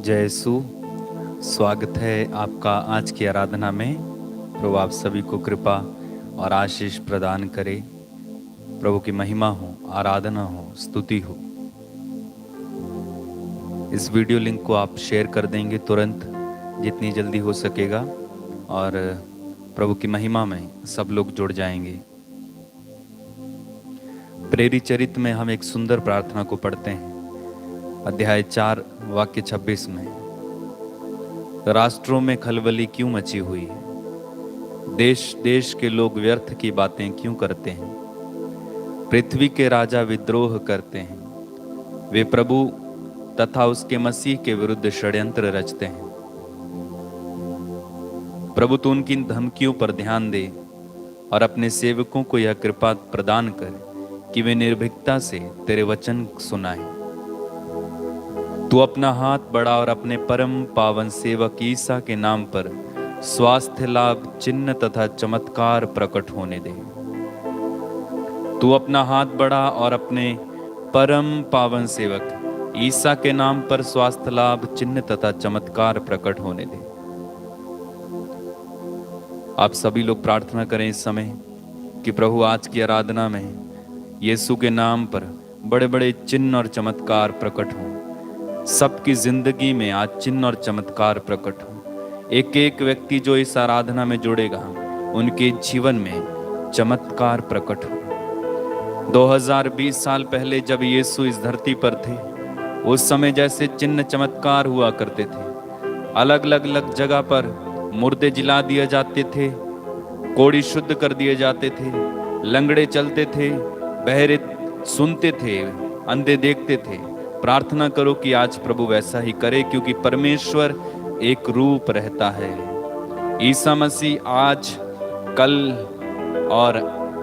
जय यीशु। स्वागत है आपका आज की आराधना में। प्रभु आप सभी को कृपा और आशीष प्रदान करे। प्रभु की महिमा हो, आराधना हो, स्तुति हो। इस वीडियो लिंक को आप शेयर कर देंगे तुरंत, जितनी जल्दी हो सकेगा, और प्रभु की महिमा में सब लोग जुड़ जाएंगे। प्रेरित चरित्र में हम एक सुंदर प्रार्थना को पढ़ते हैं, अध्याय 4 वाक्य 26 में। राष्ट्रों में खलबली क्यों मची हुई है? देश देश के लोग व्यर्थ की बातें क्यों करते हैं? पृथ्वी के राजा विद्रोह करते हैं। वे प्रभु तथा उसके मसीह के विरुद्ध षड्यंत्र रचते हैं। प्रभु तू उनकी धमकियों पर ध्यान दे और अपने सेवकों को यह कृपा प्रदान कर कि वे निर्भीकता से तेरे वचन सुनाएं। तू अपना हाथ बढ़ा और अपने परम पावन सेवक ईसा के नाम पर स्वास्थ्य लाभ, चिन्ह तथा चमत्कार प्रकट होने दे। तू अपना हाथ बढ़ा और अपने परम पावन सेवक ईसा के नाम पर स्वास्थ्य लाभ, चिन्ह तथा चमत्कार प्रकट होने दे। आप सभी लोग प्रार्थना करें इस समय कि प्रभु आज की आराधना में यीशु के नाम पर बड़े बड़े चिन्ह और चमत्कार प्रकट हों। सबकी जिंदगी में आज चिन्ह और चमत्कार प्रकट हो। एक एक व्यक्ति जो इस आराधना में जुड़ेगा, उनके जीवन में चमत्कार प्रकट हो। 2020 साल पहले जब यीशु इस धरती पर थे, उस समय जैसे चिन्ह चमत्कार हुआ करते थे। अलग अलग जगह पर मुर्दे जिला दिए जाते थे, कोढ़ी शुद्ध कर दिए जाते थे, लंगड़े चलते थे, बहरे सुनते थे, अंधे देखते थे। प्रार्थना करो कि आज प्रभु वैसा ही करे, क्योंकि परमेश्वर एक रूप रहता है। ईसा मसीह आज, कल और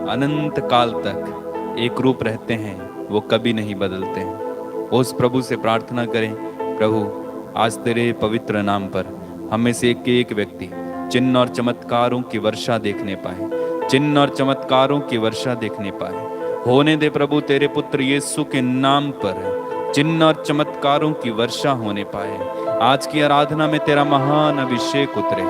अनंत काल तक एक रूप रहते हैं, वो कभी नहीं बदलते हैं। उस प्रभु से प्रार्थना करें, प्रभु आज तेरे पवित्र नाम पर हमें से एक एक व्यक्ति चिन्ह और चमत्कारों की वर्षा देखने पाए, चिन्ह और चमत्कारों की वर्षा देखने पाए। होने दे प्रभु, तेरे पुत्र यीशु के नाम पर चिन्ह और चमत्कारों की वर्षा होने पाए। आज की आराधना में तेरा महान अभिषेक उतरे।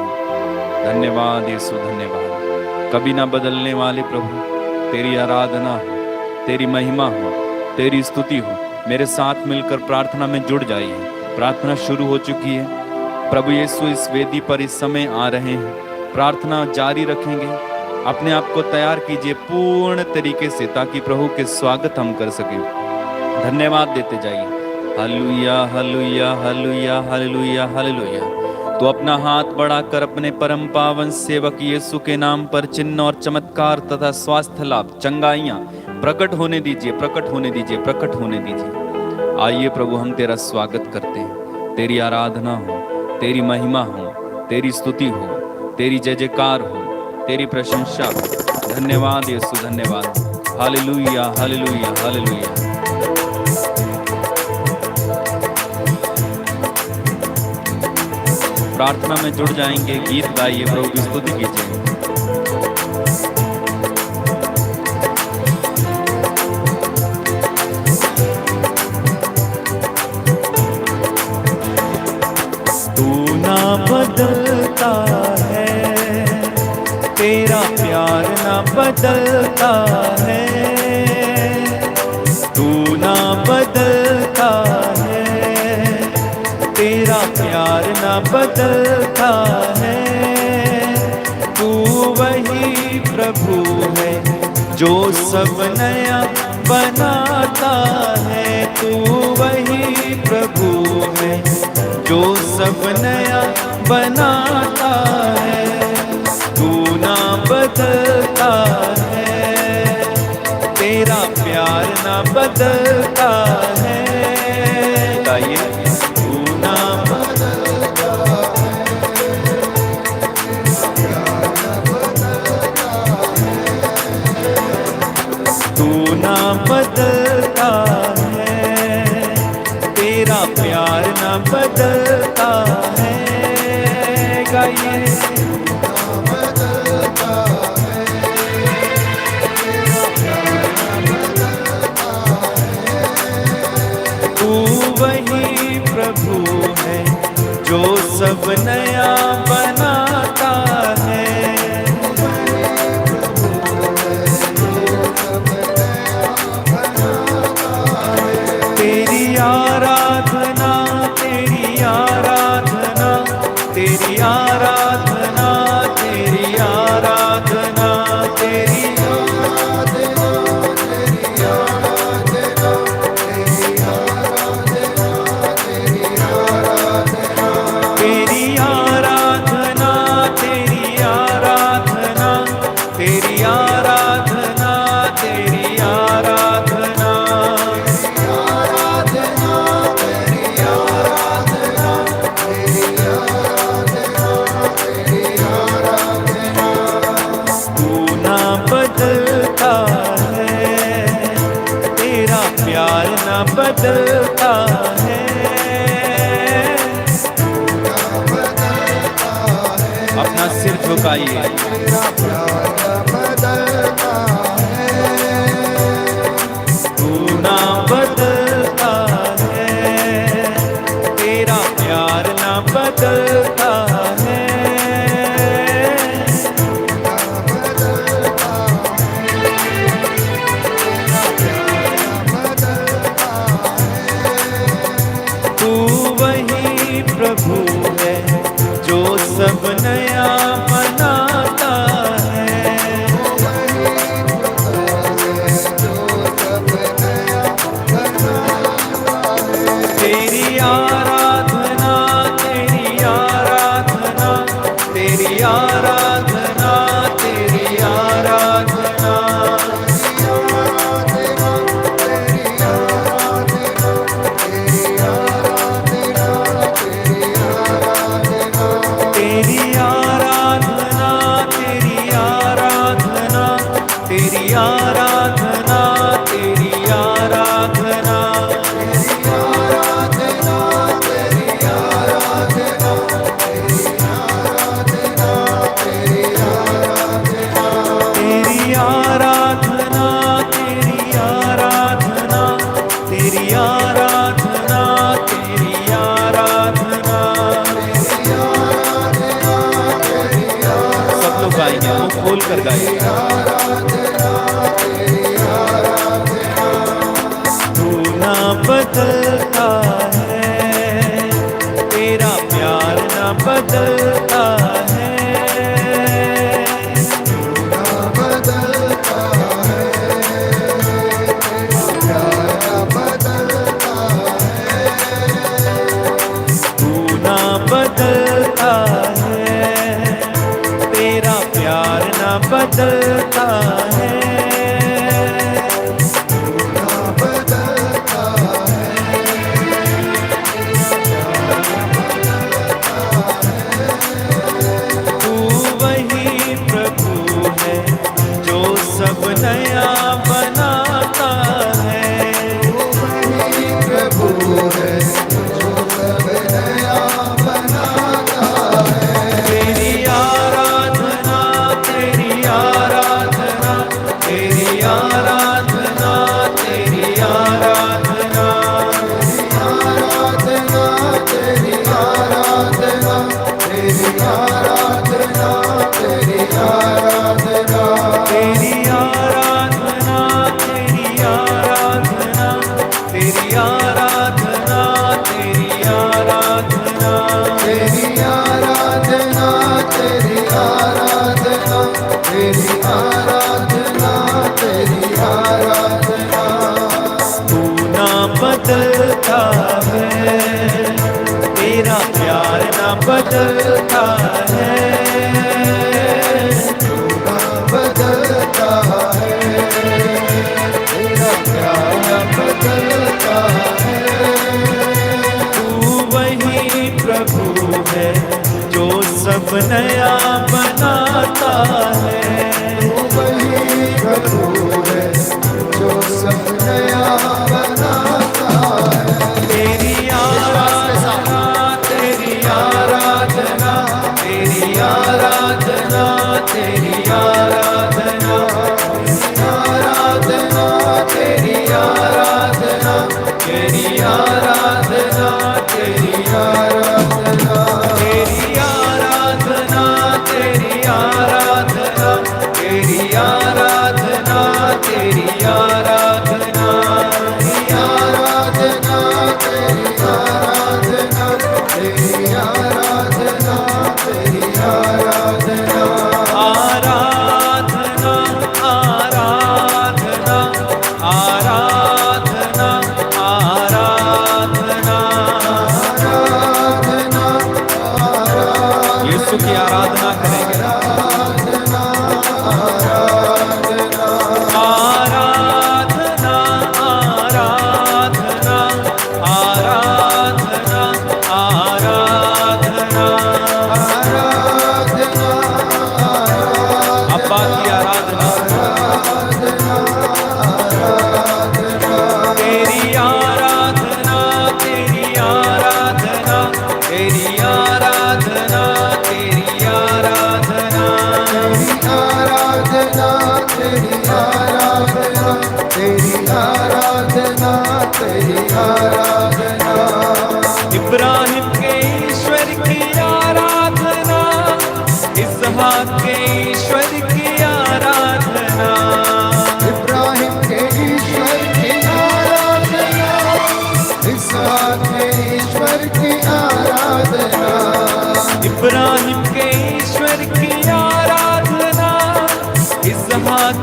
धन्यवाद यीशु, धन्यवाद। कभी ना बदलने वाले प्रभु, तेरी आराधना हो, तेरी महिमा हो, तेरी स्तुति हो। मेरे साथ मिलकर प्रार्थना में जुड़ जाइए। प्रार्थना शुरू हो चुकी है। प्रभु यीशु इस वेदी पर इस समय आ रहे हैं। प्रार्थना जारी रखेंगे। अपने आप को तैयार कीजिए पूर्ण तरीके से, ताकि प्रभु के स्वागत हम कर सकें। धन्यवाद देते जाइए। Hallelujah, hallelujah, hallelujah, hallelujah, hallelujah. तो अपना हाथ बढ़ाकर अपने परम पावन सेवक यीशु के नाम पर चिन्ह और चमत्कार तथा स्वास्थ्य लाभ, चंगाइयां प्रकट होने दीजिए, प्रकट होने दीजिए, प्रकट होने दीजिए। आइए प्रभु, हम तेरा स्वागत करते हैं। तेरी आराधना हो, तेरी महिमा हो, तेरी स्तुति हो, तेरी जय जयकार हो, तेरी प्रशंसा हो। धन्यवाद यीशु, धन्यवाद। Hallelujah, hallelujah, hallelujah. प्रार्थना में जुड़ जाएंगे, गीत गाइए, प्रभु की स्तुति कीजिए। तू ना बदलता है, तेरा प्यार ना बदलता है। तू ना बदलता है, तेरा प्यार ना बदलता है। तू वही प्रभु है जो सब नया बनाता है। तू वही प्रभु है जो सब नया बनाता है। तू ना बदलता है, तेरा प्यार ना बदलता है। गाइए, ना बदलता है, तेरा प्यार ना बदलता है। गाइए, तू वही प्रभु है आराधना, तेरी आराधना, तू ना बदलता है, तेरा प्यार ना बदलता है। अपना सिर झुकाइए, तू ना बदलता है, तेरा प्यार ना बदलता है। तू वही प्रभु है जो सब नया बनाता है। तेरी आराधना, तेरी आराधना, तेरी आराधना, तेरी आराधना, तेरी आराधना, तेरी आराधना, तेरी आराधना, तेरी आराधना, तेरी आराधना, तेरी आराधना, तेरी आराधना, तेरी आराधना। सब लोग गाएंगे, मुंह खोल कर गाएंगे।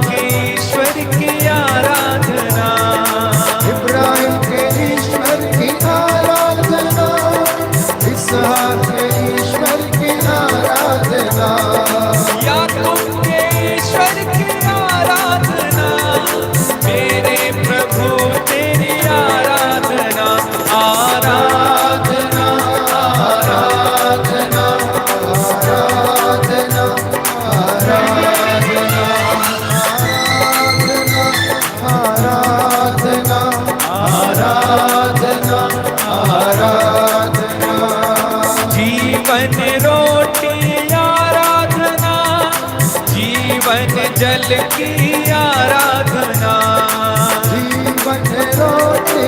के ईश्वर की आराधना, इब्राहिम के ईश्वर की आराधना, इसहाक के ईश्वर की आराधना, याकूब के ईश्वर की आराधना, मेरे प्रभु तेरी आराधना, आराधना, आराधना, आराधना, आराधना, आराधना, आराधना, आराधना, जीवन रोटी आराधना, जीवन जल की आराधना, जीवन रोटी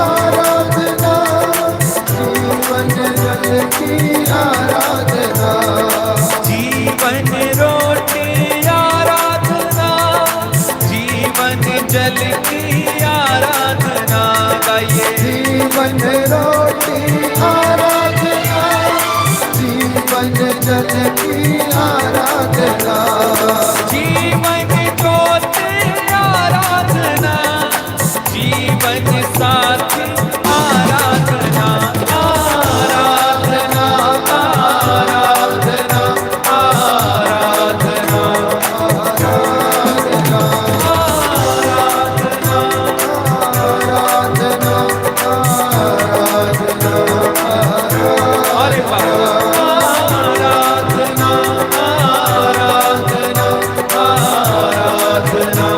आराधना, जीवन जल की आराधना, जीवन रोटी आराधना, जीवन जल की आराधना, गाइए जीवन रोटी आराधना, जीवन जल की आराधना, जीवन ज्योति आराधना, जीवन साथी आराधना, आराधना, आराधना, आराधना, आराधना, आराधना, अरे बाबा, आराधना, आराधना, आराधना,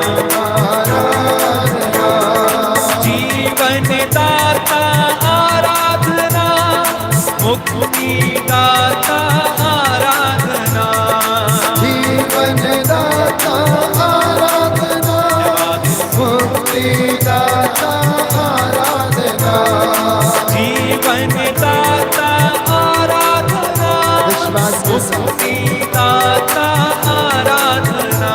जीवन दाता आराधना, मुक्ति दाता आराधना, जीवन दाता आराधना, मुक्ति दाता आराधना, जीवन दाता आराधना, विश्वास के साथ मुक्ति दाता आराधना,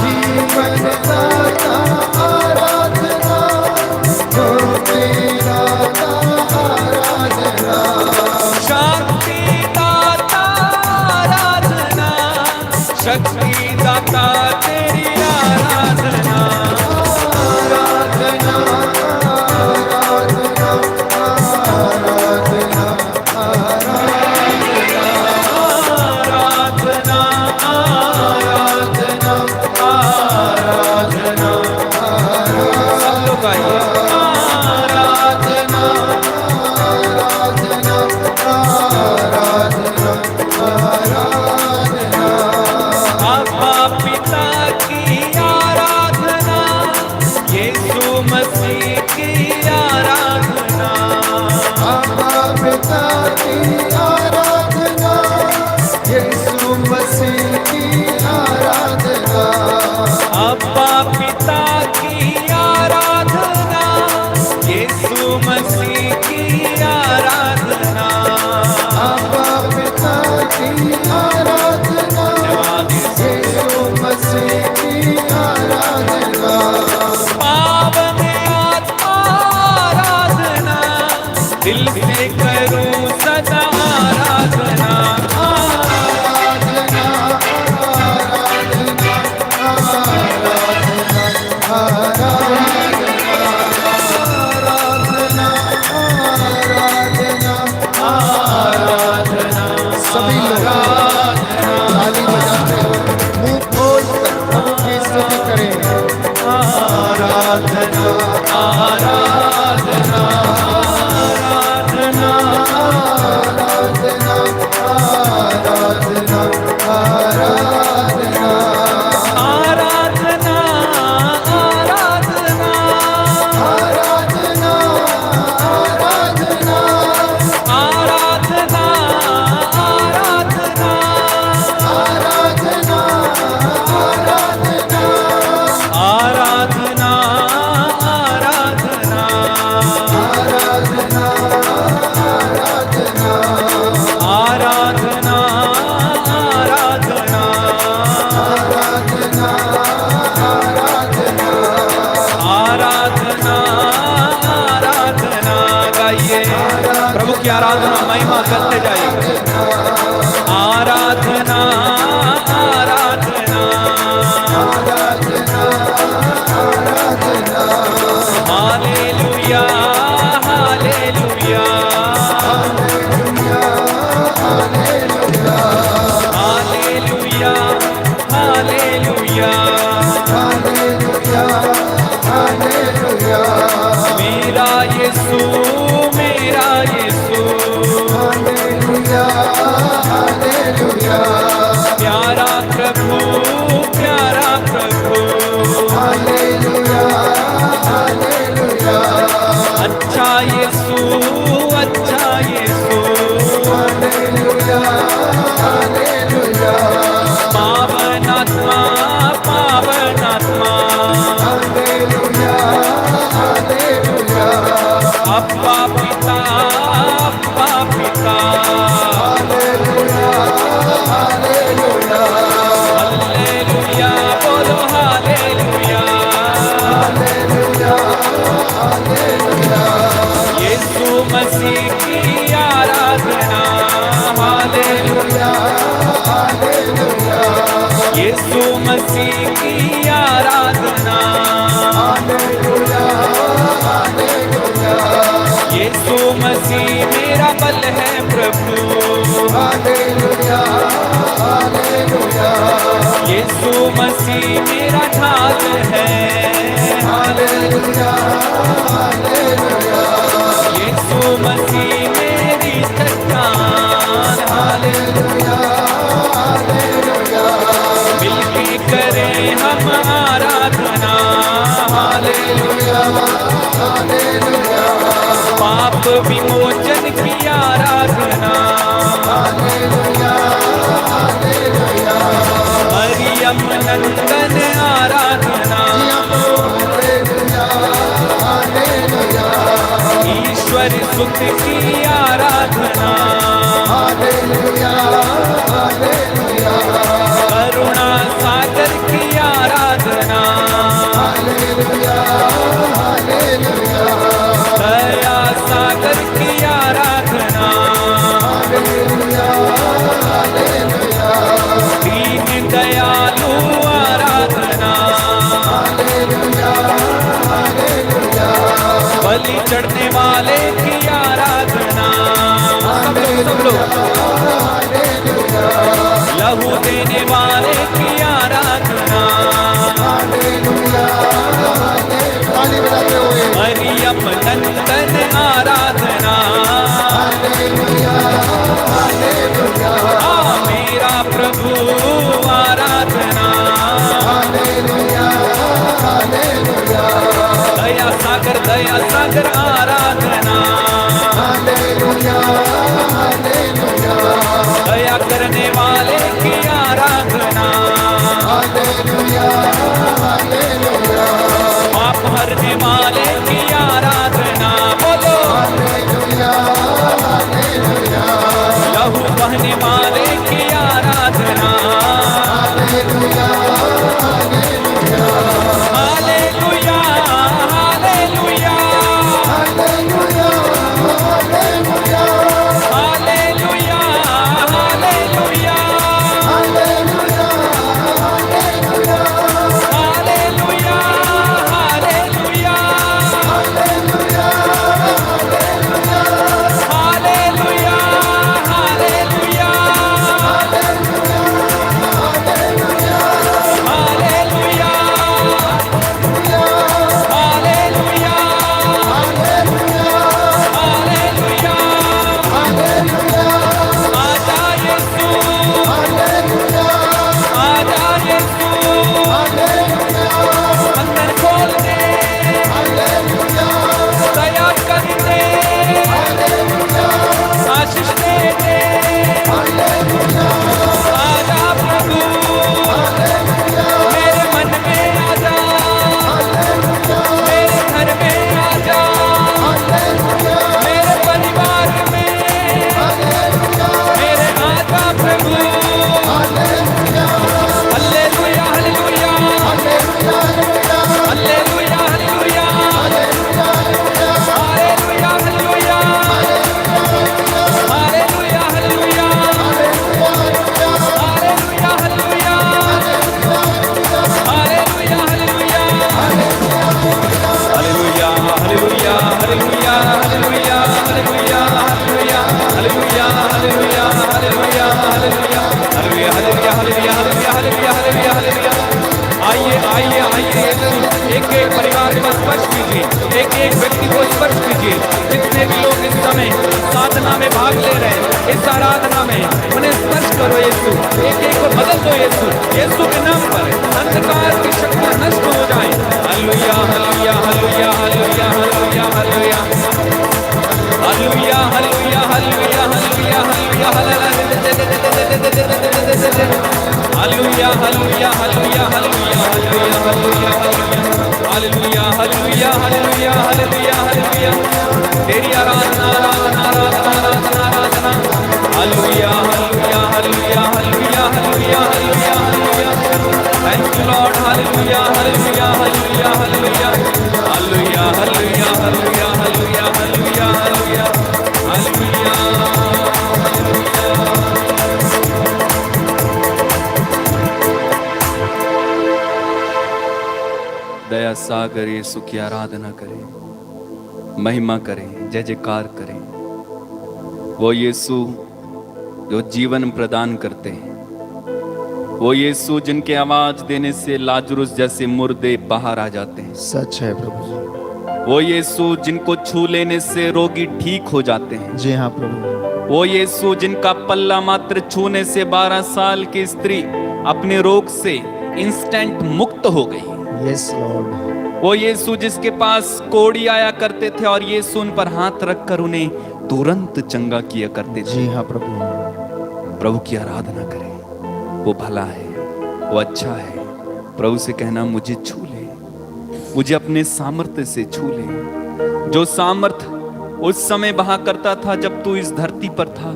जीवन दाता आराधना, मुक्ति दाता आराधना, शांति दाता आराधना, शक्ति दाता तेरी आराधना, आराधना, आराधना, आराधना, आराधना, आराधना, आराधना, सब लोग आइए, आराधना, आराधना, आराधना, आराधना, आत्मा पिता की आराधना, यीशु मसीह की आराधना, आत्मा पिता की आराधना, यीशु मसीह की आराधना, अब्बा पिता की आराधना, यीशु मसीह की आराधना, आत्मा पिता की आराधना, यीशु मसीह की आराधना, पावन आत्मा आराधना, दिल से करूं सदा आराधना, आराधना, आराधना, आराधना, आराधना, आराधना, आराधना, सभी लोग ताली बजाते हुए मुंह खोल कर प्रभु की स्तुति करें। आराधना, आराधना, आराधना, आराधना, आराधना, आराधना, आराधना, आराधना, आराधना, आराधना, आराधना, आराधना, आराधना, आराधना, हालेलुया हालेलुया हालेलुया हालेलुया मेरा यीशु मेरा यीशु प्यारा प्रभु प्यारा प्रभु अच्छा यीशु अच्छा यीशु पावनात्मा पावनात्मा अब्बा पिता अब्बा पिता हालेलुया बोलो हालेलुया यीशु मसीह की आराधना हालेलुया यीशु मसीह की आराधना यीशु मसीह मेरा बल है प्रभु यीशु मसीह मेरा ढाल है यीशु मसीह मेरी चट्टान मिलके करें हम आराधना पाप विमोचन की आराधना मरियम नंदन आराधना ईश्वर सुख की आराधना करुणा सागर की आराधना दया सागर की आराधना दीन दयालु आराधना बलि चढ़ने वाले की आराधना सब लोग लहू देने वाले की आराधना मरियम नंदन आराधना मेरा प्रभु आराधना दया सागर आराधना दया करने वाले की आराधना पाप हरने वाले की आराधना बोलो लहू बहने वाले की आराधना हालेलुया हालेलुया कीजिए यीशु, एक एक परिवार को स्पर्श कीजिए, एक एक व्यक्ति को स्पर्श कीजिए। जितने भी लोग इस समय साधना में भाग ले रहे हैं, इस आराधना में, उन्हें स्पर्श करो यीशु, एक एक को बदल दो यीशु, यीशु के नाम पर अंधकार की शक्तियां नष्ट हो जाएं। Hallelujah hallelujah hallelujah hallelujah hallelujah hallelujah hallelujah hallelujah hallelujah hallelujah hallelujah hallelujah hallelujah hallelujah hallelujah hallelujah hallelujah hallelujah hallelujah. तेरी आराधना आराधना आराधना आराधना आराधना। Hallelujah hallelujah hallelujah hallelujah hallelujah hallelujah hallelujah. Thank you lord. Hallelujah hallelujah hallelujah hallelujah hallelujah hallelujah hallelujah hallelujah hallelujah hallelujah hallelujah. दया सागर यीशु की आराधना करें, महिमा करें, जय जयकार करें। वो यीशु जो जीवन प्रदान करते हैं, वो यीशु जिनके आवाज देने से लाजरुस जैसे मुर्दे बाहर आ जाते हैं। सच है प्रभु जी। वो यीशु जिनको छू लेने से रोगी ठीक हो जाते हैं। जी हाँ प्रभु। वो यीशु जिनका पल्ला मात्र छूने से 12 साल की स्त्री अपने रोग से इंस्टेंट मुक्त हो गई। Yes Lord. वो यीशु जिसके पास कोढ़ी आया करते थे और यीशु उन पर हाथ रखकर उन्हें तुरंत चंगा किया करते थे। जी हाँ प्रभु। प्रभु की आराधना करें। वो भला है, वो अच्छा है। प्रभु से कहना मुझे छू ले, मुझे अपने सामर्थ्य से छू ले। जो सामर्थ उस समय बहा करता था जब तू इस धरती पर था,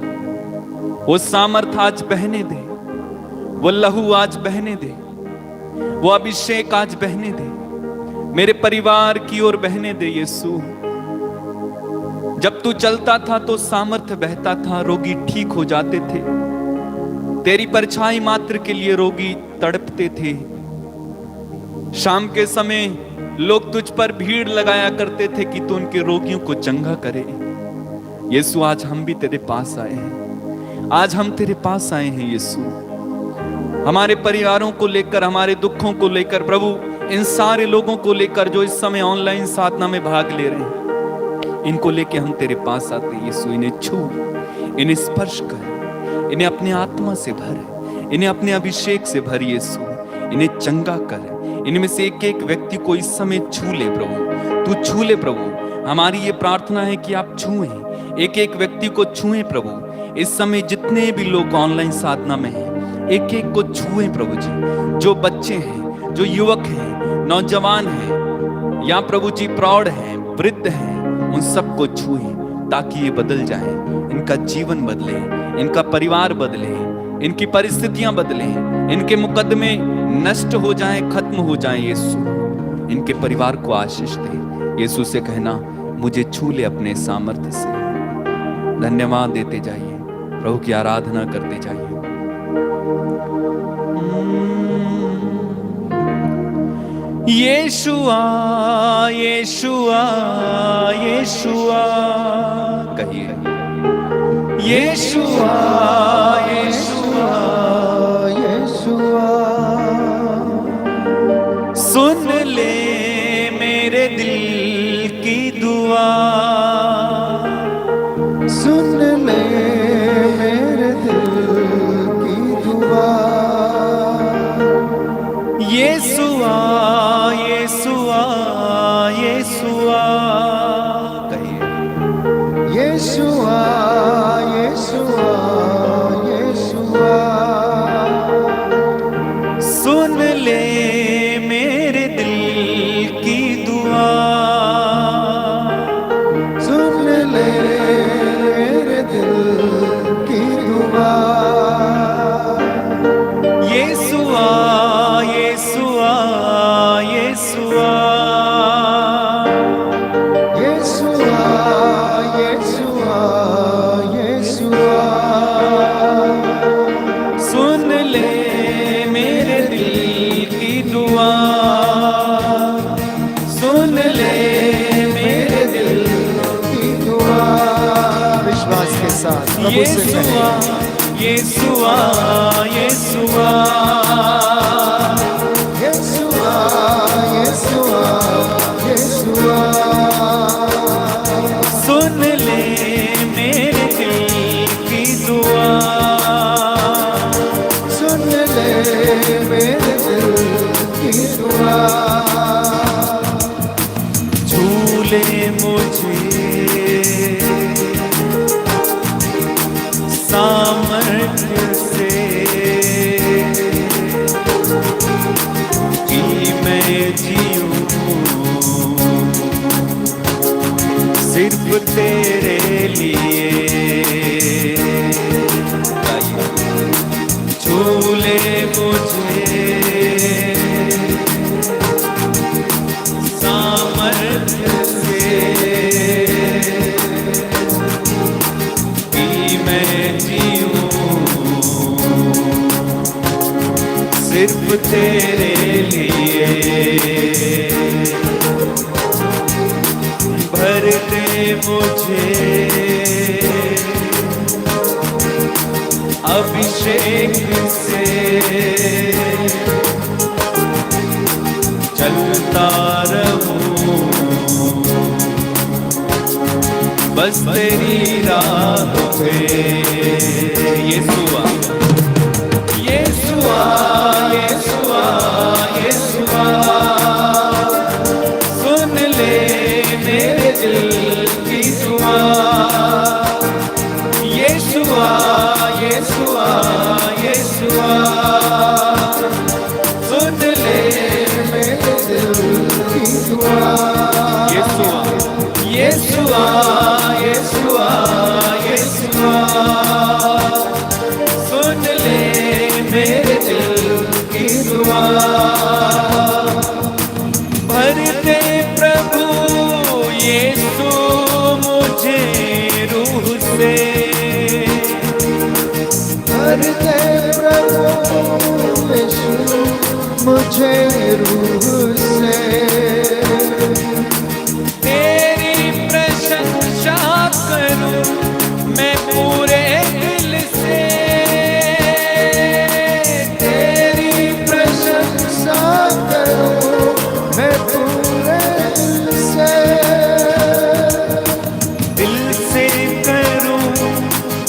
वो सामर्थ आज बहने दे, वो लहू आज बहने दे, वो अभिषेक आज बहने दे, मेरे परिवार की ओर बहने दे यीशु। जब तू चलता था तो सामर्थ्य बहता था, रोगी ठीक हो जाते थे। तेरी परछाई मात्र के लिए रोगी तड़पते थे। शाम के समय लोग तुझ पर भीड़ लगाया करते थे कि तू उनके रोगियों को चंगा करे। यीशु आज हम भी तेरे पास आए हैं, आज हम तेरे पास आए हैं यीशु। हमारे परिवारों को लेकर, हमारे दुखों को लेकर प्रभु, इन सारे लोगों को लेकर जो इस समय ऑनलाइन साधना में भाग ले रहे हैं, इनको लेके हम तेरे पास आते हैं यीशु। इन्हें छू, इन्हें स्पर्श कर, इन्हें अपने आत्मा से भर, इन्हें अपने अभिषेक से भर यीशु। इन्हें चंगा कर। इनमें से एक एक व्यक्ति को इस समय छू ले प्रभु, तू छू ले प्रभु। हमारी ये प्रार्थना है कि आप छुएं, एक एक व्यक्ति को छुएं प्रभु। इस समय जितने भी लोग ऑनलाइन साधना में हैं, एक एक को छुएं प्रभु जी। जो बच्चे हैं, जो युवक हैं, नौजवान हैं, या प्रभु जी प्रौढ़ हैं, वृद्ध हैं, उन सबको छुएं ताकि ये बदल जाए, इनका जीवन बदले, इनका परिवार बदले, इनकी परिस्थितियां बदले, इनके मुकदमे नष्ट हो जाएं, खत्म हो जाएं यीशु। इनके परिवार को आशीष दे। यीशु से कहना मुझे छू ले अपने सामर्थ्य से। धन्यवाद देते जाइए, प्रभु की आराधना करते जाइए। यीशुआ यीशुआ यीशुआ कहिए। यीशुआ यीशुआ यीशुआ सुन ले मेरे दिल की दुआ, सुन ले मेरे दिल की दुआ। यीशुआ यीशुआ यीशुआ कहिए। यीशुआ यीशुआ यीशुआ सुन ले मेरे दिल की दुआ, सुन ले मेरे दिल की दुआ। यीशुआ यीशुआ यीशुआ यीशुआ यीशुआ यीशुआ सुन ले मेरे दिल की दुआ, सुन ले मेरे दिल की दुआ। विश्वास के साथ प्रभु से यीशुआ कहें। यीशुआ यीशुआ यीशुआ जीऊं सिर्फ तेरे लिए। झूले मुझे सामर्थ्य से कि मैं जीऊं सिर्फ तेरे लिए। भर दे मुझे अभिषेक से, चलता रहूं बस तेरी राह पे। यीशुआ यीशुआ यीशुआ यीशुआ सुन ले मेरे दिल की दुआ। यीशुआ यीशुआ यीशुआ सुन ले मेरे दिल की दुआ। यीशुआ यीशुआ यीशुआ यीशुआ सुन ले मेरे दिल की दुआ। भर दे प्रभु यीशु मुझे रूह से। भर दे प्रभु यीशु मुझे रूह से। तेरी प्रशंसा करूं मैं पूरे दिल से। तेरी प्रशंसा करूं मैं पूरे दिल से। दिल से करूं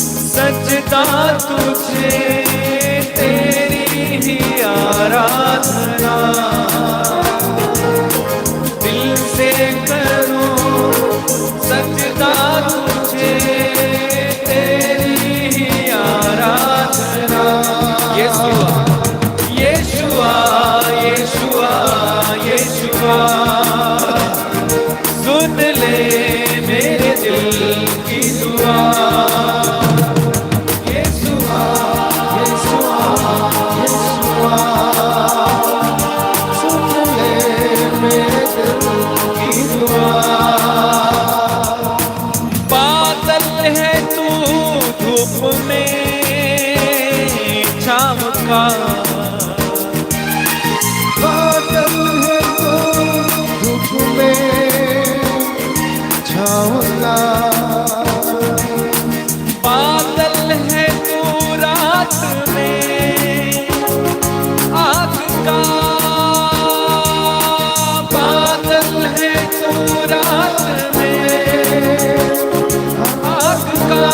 सजदा तुझे तेरी ही आराधना। दिल से करूं सजदा तुझे तेरी ही आराधना। यीशुआ यीशुआ यीशुआ यीशुआ सुन ले मेरे दिल की दुआ। यीशुआ यीशुआ यीशुआ सुन ले मेरे दिल की दुआ। बादल है तू धूप में छाँव का। बादल है तो धूप में छाँवला। बादल है तू रात में आग का। बादल है तू रात में आग का।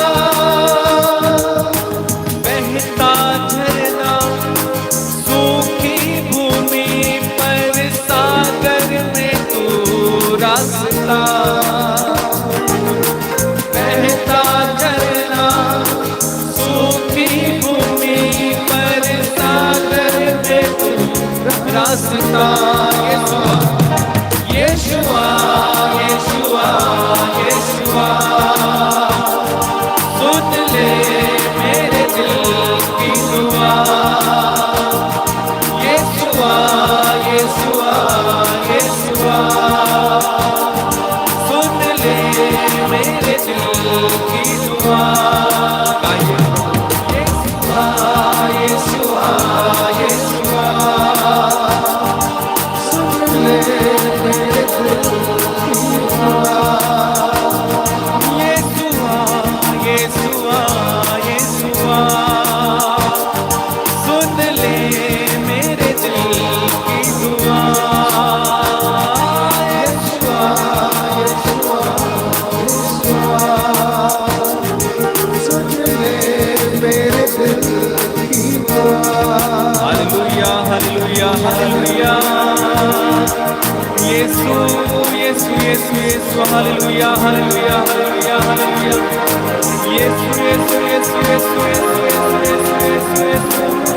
बहता झरना सूखी भूमि पर सागर में तू रास्ता। बहता झरना सूखी भूमि पर सागर में तू रास्ता। यीशुआ यीशुआ यीशुआ सुन ले मेरे दिल की दुआ। यीशुआ यीशुआ यीशुआ सुन ले मेरे दिल की दुआ। यीशुआ यीशुआ यीशुआ सुन ले मेरे दिल की दुआ। यीशुआ यीशुआ यीशुआ सुन ले मेरे दिल की दुआ। यीशुआ यीशुआ यीशुआ सुन ले मेरे दिल की दुआ। Hallelujah hallelujah hallelujah. यीशु यीशु यीशु यीशु हालेलुया हालेलुया हालेलुया हालेलुया। यीशु यीशु यीशु यीशु यीशु यीशु यीशु यीशु यीशु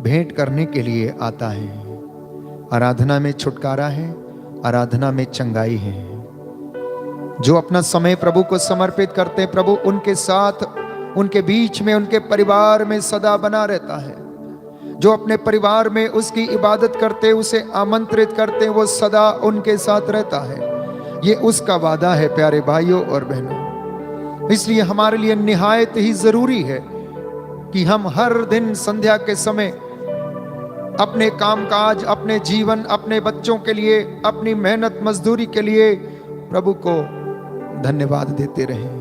भेंट करने के लिए आता है। आराधना में छुटकारा है, आराधना में चंगाई है। जो अपना समय प्रभु को समर्पित करते हैं, प्रभु उनके साथ, उनके बीच में, उनके परिवार में सदा बना रहता है। जो अपने परिवार में उसकी इबादत करते, उसे आमंत्रित करते, वो सदा उनके साथ रहता है। ये उसका वादा है प्यारे भाइयों और बहनों। इसलिए हमारे लिए निहायत ही जरूरी है कि हम हर दिन संध्या के समय अपने कामकाज, अपने जीवन, अपने बच्चों के लिए, अपनी मेहनत मजदूरी के लिए प्रभु को धन्यवाद देते रहें।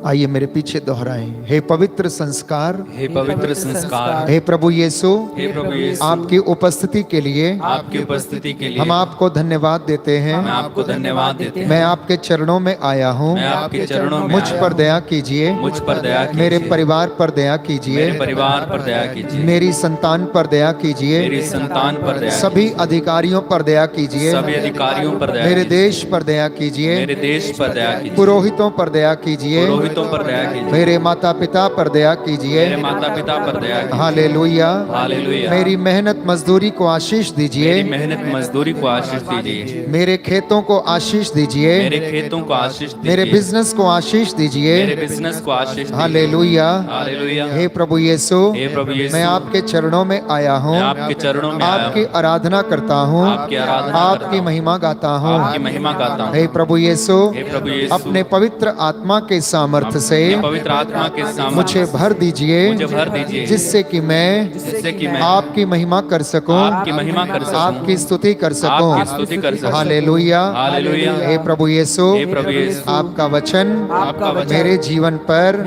आइए मेरे पीछे दोहराएं। हे पवित्र संस्कार, हे पवित्र संस्कार, हे प्रभु यीशु, हे प्रभु यीशु, आपकी उपस्थिति के लिए, आपकी उपस्थिति के लिए हम आपको धन्यवाद देते हैं। हम आपको धन्यवाद देते हैं। मैं आपके चरणों में आया हूँ। मैं आपके चरणों में मुझ आया पर हूँ। दया कीजिए, मुझ पर दया कीजिए। मेरे परिवार पर दया कीजिए, मेरे परिवार पर दया कीजिए। मेरी संतान पर दया कीजिए, मेरी संतान पर दया सभी अधिकारियों पर दया कीजिए, सभी अधिकारियों पर दया मेरे कीजिए। देश पर दया कीजिए, मेरे देश पर दया कीजिए। पुरोहितों पर दया कीजिए, पुरोहितों पर दया कीजिए। मेरे माता पिता पर दया कीजिए। मेरे माता पिता पर दया कीजिए। Hallelujah, hallelujah. मेरी मेहनत मजदूरी को आशीष दीजिए, मेरी मेहनत मजदूरी को आशीष दीजिए। मेरे खेतों को आशीष दीजिए, मेरे खेतों को आशीष दीजिए। मेरे बिजनेस को आशीष मेरे दीजिए। बिजनेस को आशीष दीजिए। Hallelujah, hallelujah. हे प्रभु यीशु, हे प्रभु यीशु, मैं आपके चरणों में आया हूँ, मैं आपके चरणों में आया आपकी हूँ। आराधना करता हूँ, आपकी आराधना करता आपकी हूँ। महिमा गाता हूँ। आपकी महिमा गाता हूँ। हे प्रभु यीशु, हे प्रभु यीशु, अपने पवित्र आत्मा के सामर्थ्य से अपने पवित्र आत्मा के सामर्थ्य मुझे भर दीजिए, मुझे भर दीजिए, जिससे कि मैं आपकी महिमा कर सकूं, आपकी महिमा कर सकूं, आपकी स्तुति कर सकूं। आपकी स्तुति कर सकूं। Hallelujah, hallelujah. हे प्रभु यीशु, हे प्रभु यीशु, आपका वचन आपका वचन मेरे जीवन पर,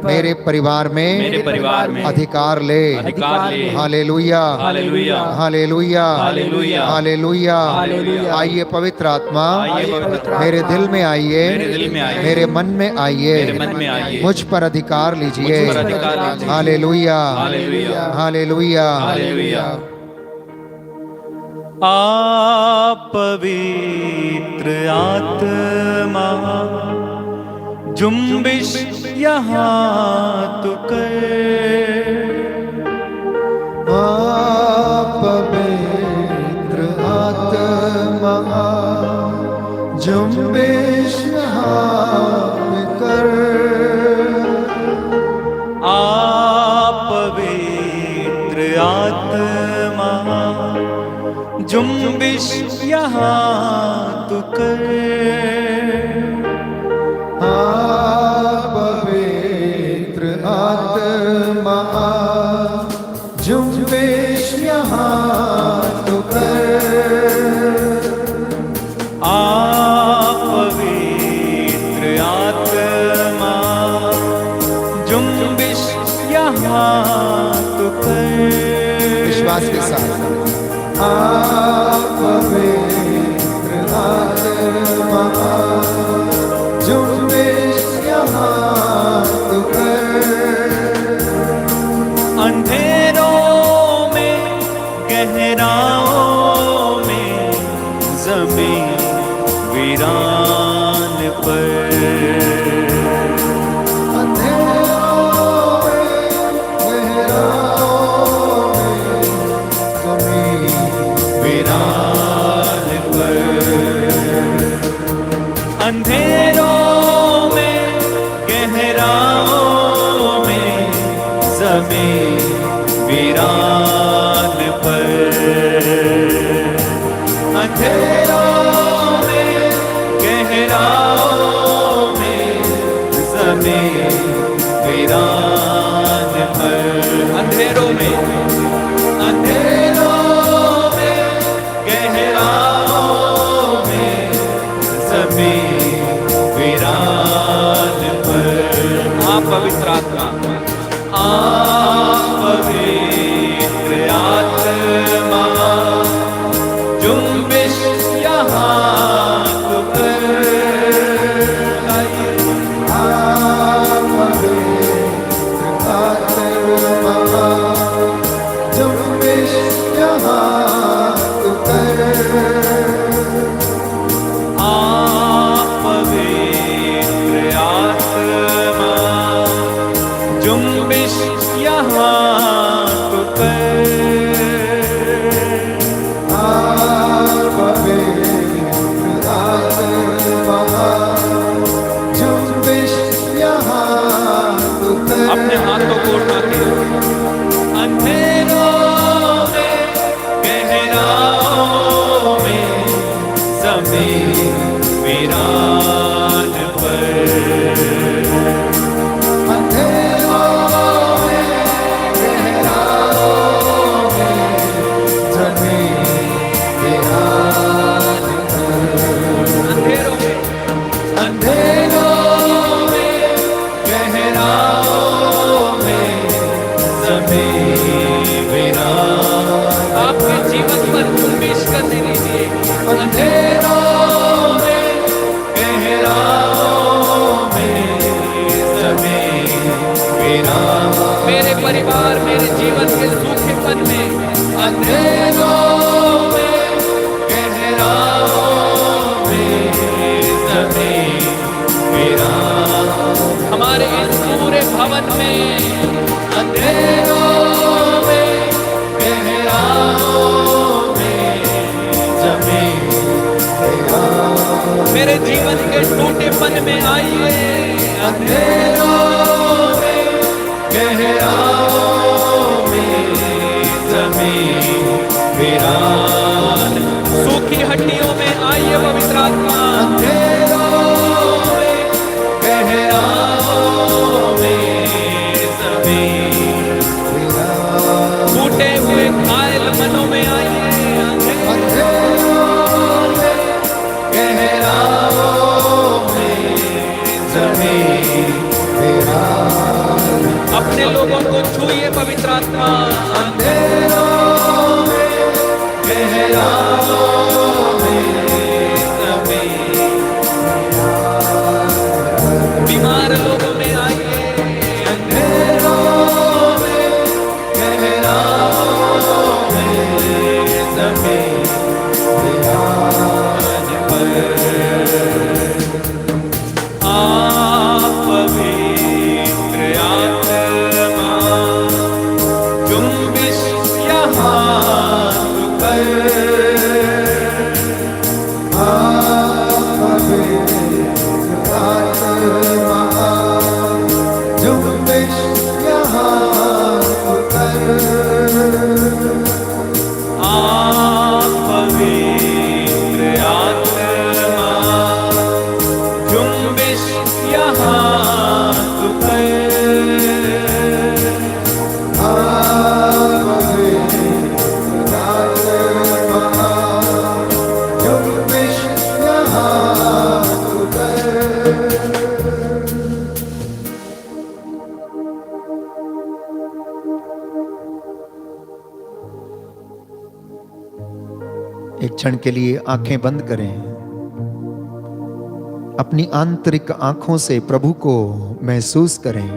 मेरे परिवार मेरे परिवार में में अधिकार ले। अधिकार ले। Hallelujah, hallelujah. Hallelujah, hallelujah. Hallelujah. Hallelujah. आइए पवित्र आत्मा, आइए पवित्र मेरे दिल में आइए, मेरे दिल में आइए, मेरे मन में आइए, मेरे मन में आइए, मुझ पर अधिकार लीजिए। मुझ पर अधिकार लीजिए। Hallelujah, hallelujah. हालेलुया। हालेलुया। आप पवित्र आत्मा जुम्बिश यहाँ तो कर, आप पवित्र आत्मा जुम्बिश यहाँ कर, आप पवित्र आत्मा जुम्बिश यहाँ तो कर, आप पवित्र आत्मा जुम्बिश यहाँ तो कर, आप पवित्र आत्मा जुम्बिश यहाँ तो कर। विश्वास के साथ आप पवित्र आत्मा जुम्बिश यहाँ तो कर, अंधेरों में गहराओं में जमीन वीरान पर, अंधेरों में गहराओं में जमीन वीरान पर, अंधेरों में गहराओं में जमीन वीरान पर, अंधेरों में, अंधेरों में गहराओं में जमीन वीरान पर। आप पवित्र आत्मा, आप पवित्र आत्मा जुम्बिश यहाँ तो कर, आप पवित्र आत्मा जुम्बिश यहाँ तो कर, आप पवित्र आत्मा जुम्बिश यहाँ समय वीरान पर। आपके जीवन पर उन्मेष करने दीजिए। अंधेरों में गहराओं में समय वीरान, मेरे परिवार मेरे जीवन के सूखेपन में, अंधेरों में गहराओं में समय वीरान, हमारे इस पूरे भवन में अंधेरों मेरे जीवन के टूटेपन में आइए। अंधेरों में गहराओं में ज़मीन वीरान, सूखी हड्डियों में आइए पवित्र आत्मा। अंधेरों में गहराओं में ज़मीन वीरान, टूटे हुए घायल मनों में आइए। अपने लोगों को छूइए पवित्र आत्मा। अंधेरों में गहराओं में समय बीमार लोगों में आइए। अंधेरों में गहराओं में समय एक क्षण के लिए आंखें बंद करें। अपनी आंतरिक आंखों से प्रभु को महसूस करें।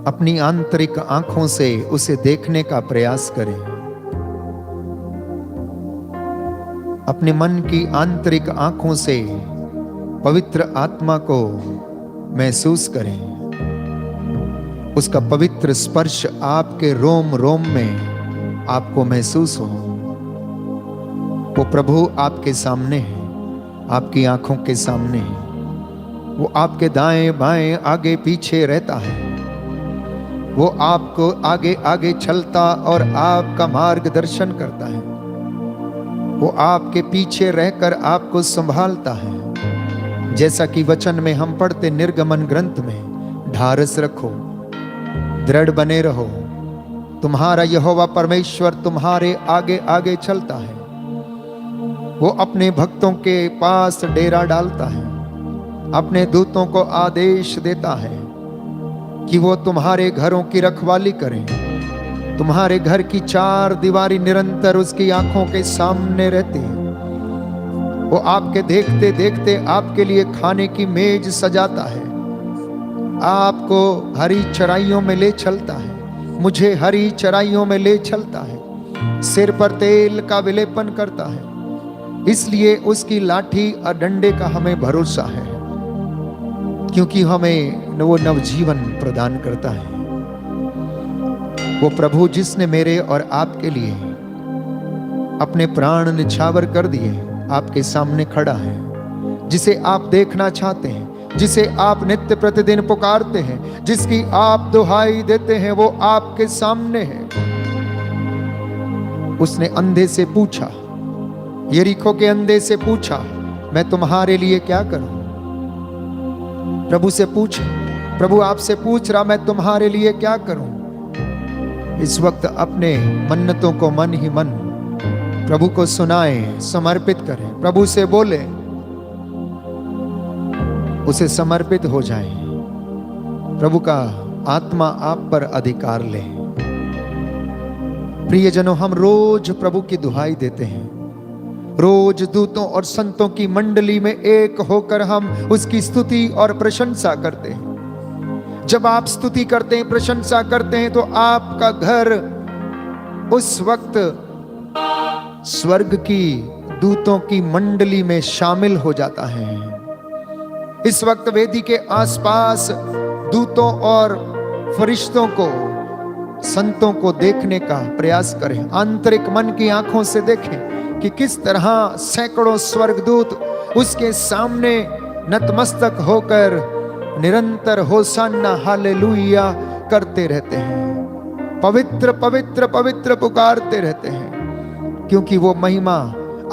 अपनी आंतरिक आंखों से उसे देखने का प्रयास करें। अपने मन की आंतरिक आंखों से पवित्र आत्मा को महसूस करें। उसका पवित्र स्पर्श आपके रोम रोम में आपको महसूस हो। वो प्रभु आपके सामने है, आपकी आंखों के सामने है। वो आपके दाएं बाएं आगे पीछे रहता है। वो आपको आगे आगे चलता और आपका मार्गदर्शन करता है। वो आपके पीछे रहकर आपको संभालता है। जैसा कि वचन में हम पढ़ते निर्गमन ग्रंथ में, ढारस रखो, दृढ़ बने रहो, तुम्हारा यहोवा परमेश्वर तुम्हारे आगे आगे चलता है। वो अपने भक्तों के पास डेरा डालता है, अपने दूतों को आदेश देता है कि वो तुम्हारे घरों की रखवाली करें। तुम्हारे घर की चार दीवारी निरंतर उसकी आंखों के सामने रहती है। वो आपके देखते देखते आपके लिए खाने की मेज सजाता है। आपको हरी चराइयों में ले चलता है, मुझे हरी चराइयों में ले चलता है। सिर पर तेल का विलेपन करता है। इसलिए उसकी लाठी और डंडे का हमें भरोसा है, क्योंकि हमें वो नवजीवन प्रदान करता है। वो प्रभु जिसने मेरे और आपके लिए अपने प्राण निछावर कर दिए, आपके सामने खड़ा है। जिसे आप देखना चाहते हैं, जिसे आप नित्य प्रतिदिन पुकारते हैं, जिसकी आप दुहाई देते हैं, वो आपके सामने है। उसने अंधे से पूछा, यरीको के अंधे से पूछा, मैं तुम्हारे लिए क्या करूं? प्रभु से पूछ, प्रभु आपसे पूछ रहा, मैं तुम्हारे लिए क्या करूं? इस वक्त अपने मन्नतों को मन ही मन प्रभु को सुनाएं, समर्पित करें, प्रभु से बोले, उसे समर्पित हो जाएं। प्रभु का आत्मा आप पर अधिकार ले। प्रियजनों, हम रोज प्रभु की दुहाई देते हैं, रोज दूतों और संतों की मंडली में एक होकर हम उसकी स्तुति और प्रशंसा करते हैं। जब आप स्तुति करते हैं, प्रशंसा करते हैं, तो आपका घर उस वक्त स्वर्ग की दूतों की मंडली में शामिल हो जाता है। इस वक्त वेदी के आसपास दूतों और फरिश्तों को, संतों को देखने का प्रयास करें। आंतरिक मन की आंखों से देखें कि किस तरह सैकड़ों स्वर्गदूत उसके सामने नतमस्तक होकर निरंतर होसाना हालेलुया करते रहते हैं, पवित्र पवित्र पवित्र पुकारते रहते हैं, क्योंकि वो महिमा,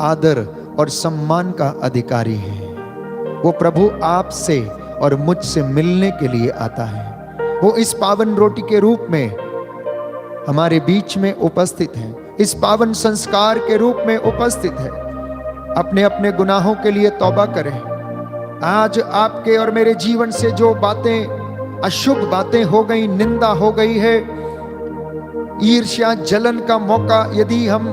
आदर और सम्मान का अधिकारी है। वो प्रभु आपसे और मुझसे मिलने के लिए आता है। वो इस पावन रोटी के रूप में हमारे बीच में उपस्थित है, इस पावन संस्कार के रूप में उपस्थित है। अपने अपने गुनाहों के लिए तौबा करें। आज आपके और मेरे जीवन से जो बातें, अशुभ बातें हो गई, निंदा हो गई है, ईर्ष्या, जलन का मौका यदि हम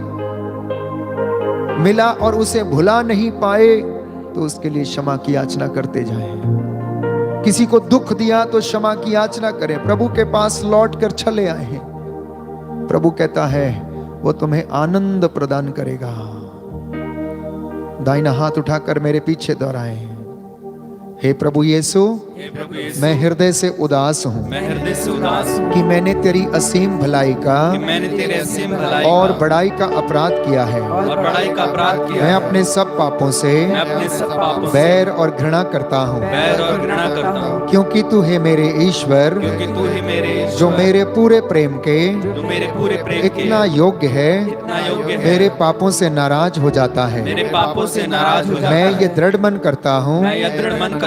मिला और उसे भुला नहीं पाए, तो उसके लिए क्षमा की याचना करते जाएं। किसी को दुख दिया तो क्षमा की याचना करें। प्रभु के पास लौट कर चले आए हैं। प्रभु कहता है वो तुम्हें आनंद प्रदान करेगा। दाहिना हाथ उठाकर मेरे पीछे दोहराएं। हे प्रभु यीशु, मैं हृदय से उदास हूँ कि मैंने तेरी असीम भलाई का और बड़ाई का अपराध किया है। मैं अपने सब पापों से बैर और घृणा करता हूँ, क्योंकि तू है मेरे ईश्वर, जो मेरे पूरे प्रेम के इतना योग्य है, मेरे पापों से नाराज हो जाता है। मैं ये दृढ़ मन करता हूँ,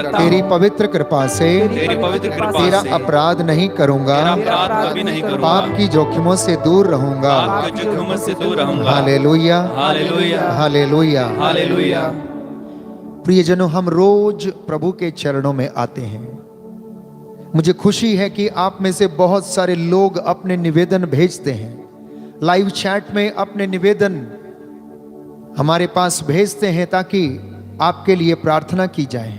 तेरी पवित्र कृपा से तेरा अपराध नहीं करूंगा, पाप की जोखिमों से दूर रहूंगा। Hallelujah, hallelujah, hallelujah. प्रियजनों, हम रोज प्रभु के चरणों में आते हैं। मुझे खुशी है कि आप में से बहुत सारे लोग अपने निवेदन भेजते हैं, लाइव चैट में अपने निवेदन हमारे पास भेजते हैं ताकि आपके लिए प्रार्थना की जाए।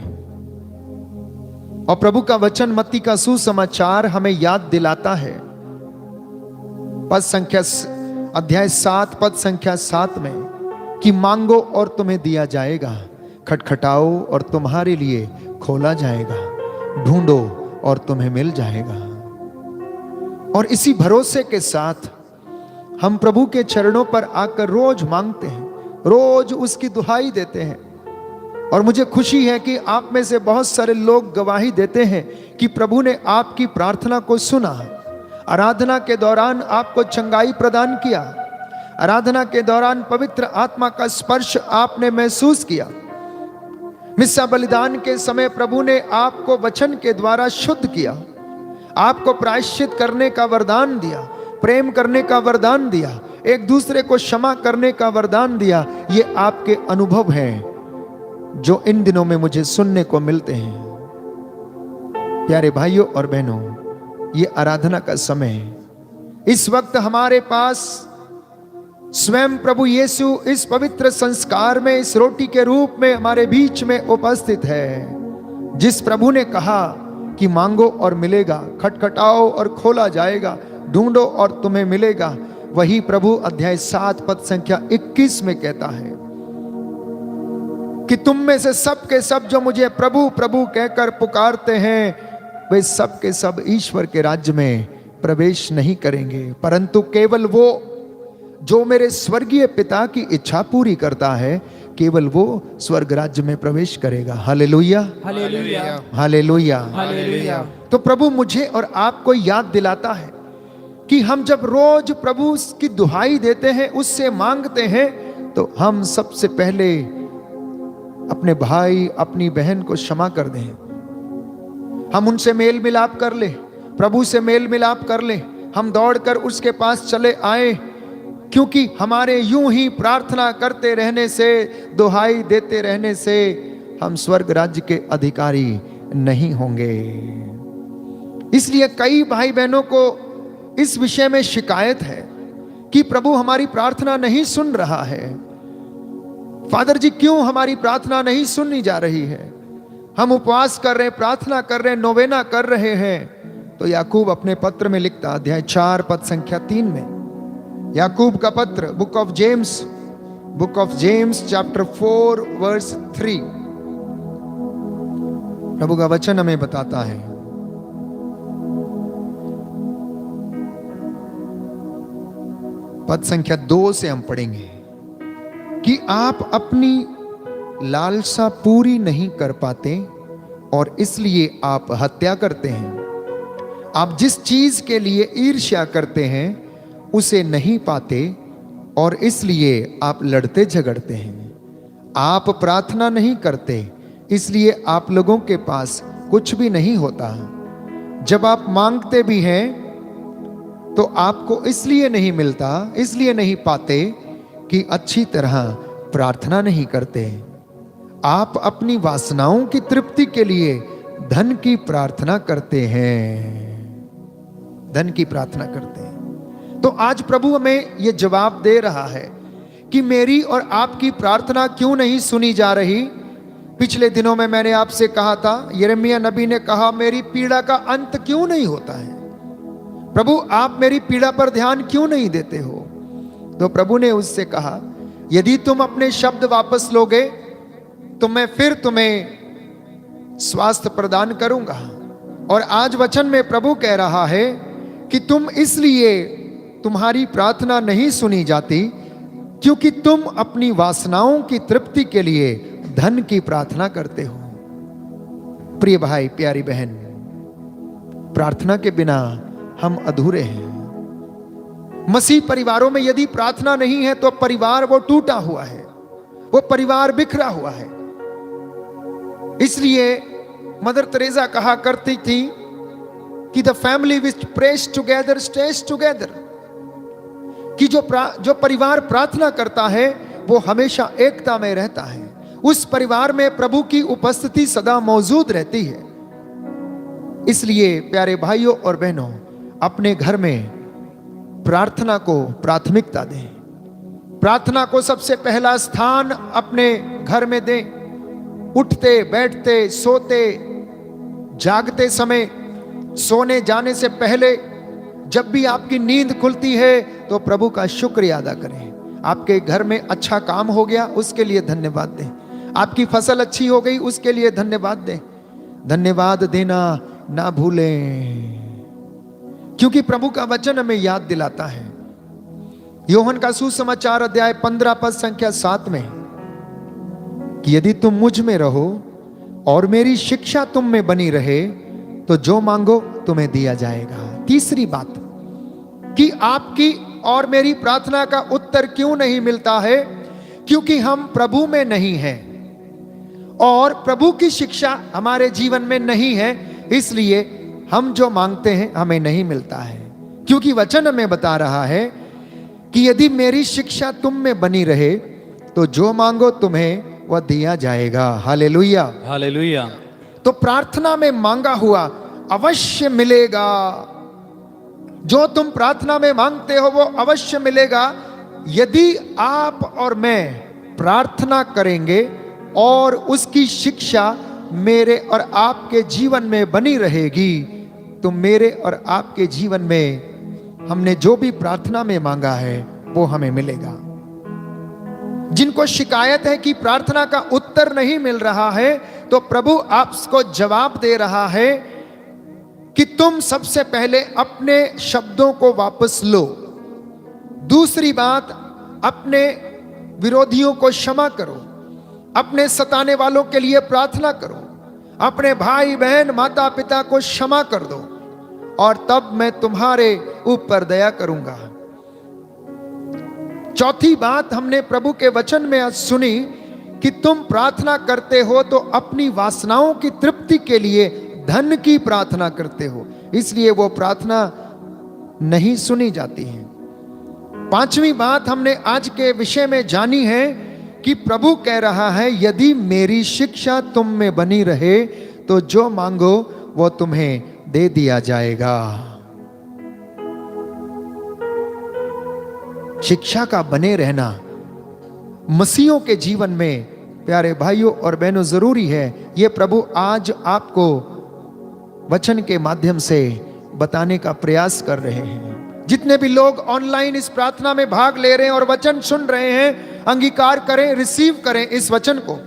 और प्रभु का वचन, मत्ती का सुसमाचार हमें याद दिलाता है, पद संख्या अध्याय 7 पद संख्या 7 में, कि मांगो और तुम्हें दिया जाएगा, खटखटाओ और तुम्हारे लिए खोला जाएगा, ढूंढो और तुम्हें मिल जाएगा। और इसी भरोसे के साथ हम प्रभु के चरणों पर आकर रोज मांगते हैं, रोज उसकी दुहाई देते हैं। और मुझे खुशी है कि आप में से बहुत सारे लोग गवाही देते हैं कि प्रभु ने आपकी प्रार्थना को सुना, आराधना के दौरान आपको चंगाई प्रदान किया, आराधना के दौरान पवित्र आत्मा का स्पर्श आपने महसूस किया। मिस्सा बलिदान के समय प्रभु ने आपको वचन के द्वारा शुद्ध किया, आपको प्रायश्चित करने का वरदान दिया, प्रेम करने का वरदान दिया, एक दूसरे को क्षमा करने का वरदान दिया। ये आपके अनुभव हैं जो इन दिनों में मुझे सुनने को मिलते हैं। प्यारे भाइयों और बहनों, ये आराधना का समय है। इस वक्त हमारे पास स्वयं प्रभु यीशु इस पवित्र संस्कार में, इस रोटी के रूप में हमारे बीच में उपस्थित है। जिस प्रभु ने कहा कि मांगो और मिलेगा, खटखटाओ और खोला जाएगा, ढूंढो और तुम्हें मिलेगा, वही प्रभु अध्याय 7 पद संख्या 21 में कहता है कि तुम में से सब के सब जो मुझे प्रभु प्रभु कहकर पुकारते हैं, वे सब के सब ईश्वर के राज्य में प्रवेश नहीं करेंगे, परंतु केवल वो जो मेरे स्वर्गीय पिता की इच्छा पूरी करता है, केवल वो स्वर्ग राज्य में प्रवेश करेगा। Hallelujah, hallelujah, hallelujah, hallelujah. तो प्रभु मुझे और आपको याद दिलाता है कि हम जब रोज प्रभु की दुहाई देते हैं, उससे मांगते हैं, तो हम सबसे पहले अपने भाई अपनी बहन को क्षमा कर दें, हम उनसे मेल मिलाप कर ले, प्रभु से मेल मिलाप कर ले, हम दौड़कर उसके पास चले आए, क्योंकि हमारे यूं ही प्रार्थना करते रहने से, दुहाई देते रहने से हम स्वर्ग राज्य के अधिकारी नहीं होंगे। इसलिए कई भाई बहनों को इस विषय में शिकायत है कि प्रभु हमारी प्रार्थना नहीं सुन रहा है। फादर जी क्यों हमारी प्रार्थना नहीं सुनी जा रही है? हम उपवास कर रहे हैं, प्रार्थना कर रहे हैं, नोवेना कर रहे हैं। तो याकूब अपने पत्र में लिखता, अध्याय 4 पद संख्या 3 में, याकूब का पत्र, book of James chapter 4 verse 3, प्रभु का वचन हमें बताता है, पद संख्या 2 से हम पढ़ेंगे कि आप अपनी लालसा पूरी नहीं कर पाते और इसलिए आप हत्या करते हैं। आप जिस चीज के लिए ईर्ष्या करते हैं उसे नहीं पाते और इसलिए आप लड़ते झगड़ते हैं। आप प्रार्थना नहीं करते इसलिए आप लोगों के पास कुछ भी नहीं होता। जब आप मांगते भी हैं तो आपको इसलिए नहीं मिलता, इसलिए नहीं पाते कि अच्छी तरह प्रार्थना नहीं करते। आप अपनी वासनाओं की तृप्ति के लिए धन की प्रार्थना करते हैं, धन की प्रार्थना करते हैं। तो आज प्रभु हमें यह जवाब दे रहा है कि मेरी और आपकी प्रार्थना क्यों नहीं सुनी जा रही। पिछले दिनों में मैंने आपसे कहा था, यिर्मयाह नबी ने कहा, मेरी पीड़ा का अंत क्यों नहीं होता है? प्रभु आप मेरी पीड़ा पर ध्यान क्यों नहीं देते हो? तो प्रभु ने उससे कहा, यदि तुम अपने शब्द वापस लोगे तो मैं फिर तुम्हें स्वास्थ्य प्रदान करूंगा। और आज वचन में प्रभु कह रहा है कि तुम इसलिए तुम्हारी प्रार्थना नहीं सुनी जाती क्योंकि तुम अपनी वासनाओं की तृप्ति के लिए धन की प्रार्थना करते हो। प्रिय भाई, प्यारी बहन, प्रार्थना के बिना हम अधूरे हैं। मसीह परिवारों में यदि प्रार्थना नहीं है तो परिवार वो टूटा हुआ है, वो परिवार बिखरा हुआ है। इसलिए मदर तेरेसा कहा करती थी कि the family which press together stage together, कि जो परिवार प्रार्थना करता है वो हमेशा एकता में रहता है। उस परिवार में प्रभु की उपस्थिति सदा मौजूद रहती है। इसलिए प्यारे भाइयों और बहनों, अपने घर में प्रार्थना को प्राथमिकता दें। प्रार्थना को सबसे पहला स्थान अपने घर में दें। उठते बैठते, सोते जागते समय, सोने जाने से पहले, जब भी आपकी नींद खुलती है तो प्रभु का शुक्रिया अदा करें। आपके घर में अच्छा काम हो गया उसके लिए धन्यवाद दें। आपकी फसल अच्छी हो गई उसके लिए धन्यवाद दें। धन्यवाद देना ना भूलें, क्योंकि प्रभु का वचन हमें याद दिलाता है, योहन का सुसमाचार अध्याय 15 पद संख्या 7 में, कि यदि तुम मुझ में रहो और मेरी शिक्षा तुम में बनी रहे तो जो मांगो तुम्हें दिया जाएगा। तीसरी बात कि आपकी और मेरी प्रार्थना का उत्तर क्यों नहीं मिलता है? क्योंकि हम प्रभु में नहीं हैं और प्रभु की शिक्षा हमारे जीवन में नहीं है, इसलिए हम जो मांगते हैं हमें नहीं मिलता है। क्योंकि वचन हमें बता रहा है कि यदि मेरी शिक्षा तुम में बनी रहे तो जो मांगो तुम्हें वह दिया जाएगा। Hallelujah, hallelujah. तो प्रार्थना में मांगा हुआ अवश्य मिलेगा। जो तुम प्रार्थना में मांगते हो वो अवश्य मिलेगा, यदि आप और मैं प्रार्थना करेंगे और उसकी शिक्षा मेरे और आपके जीवन में बनी रहेगी, तो मेरे और आपके जीवन में हमने जो भी प्रार्थना में मांगा है वो हमें मिलेगा। जिनको शिकायत है कि प्रार्थना का उत्तर नहीं मिल रहा है, तो प्रभु आपको जवाब दे रहा है कि तुम सबसे पहले अपने शब्दों को वापस लो। दूसरी बात, अपने विरोधियों को क्षमा करो, अपने सताने वालों के लिए प्रार्थना करो, अपने भाई बहन माता पिता को क्षमा कर दो और तब मैं तुम्हारे ऊपर दया करूंगा। चौथी बात हमने प्रभु के वचन में आज सुनी कि तुम प्रार्थना करते हो तो अपनी वासनाओं की तृप्ति के लिए धन की प्रार्थना करते हो, इसलिए वो प्रार्थना नहीं सुनी जाती है। पांचवी बात हमने आज के विषय में जानी है कि प्रभु कह रहा है, यदि मेरी शिक्षा तुम में बनी रहे तो जो मांगो वो तुम्हें दे दिया जाएगा। शिक्षा का बने रहना मसीहों के जीवन में प्यारे भाइयों और बहनों जरूरी है। यह प्रभु आज आपको वचन के माध्यम से बताने का प्रयास कर रहे हैं। जितने भी लोग ऑनलाइन इस प्रार्थना में भाग ले रहे हैं और वचन सुन रहे हैं, अंगीकार करें, रिसीव करें इस वचन को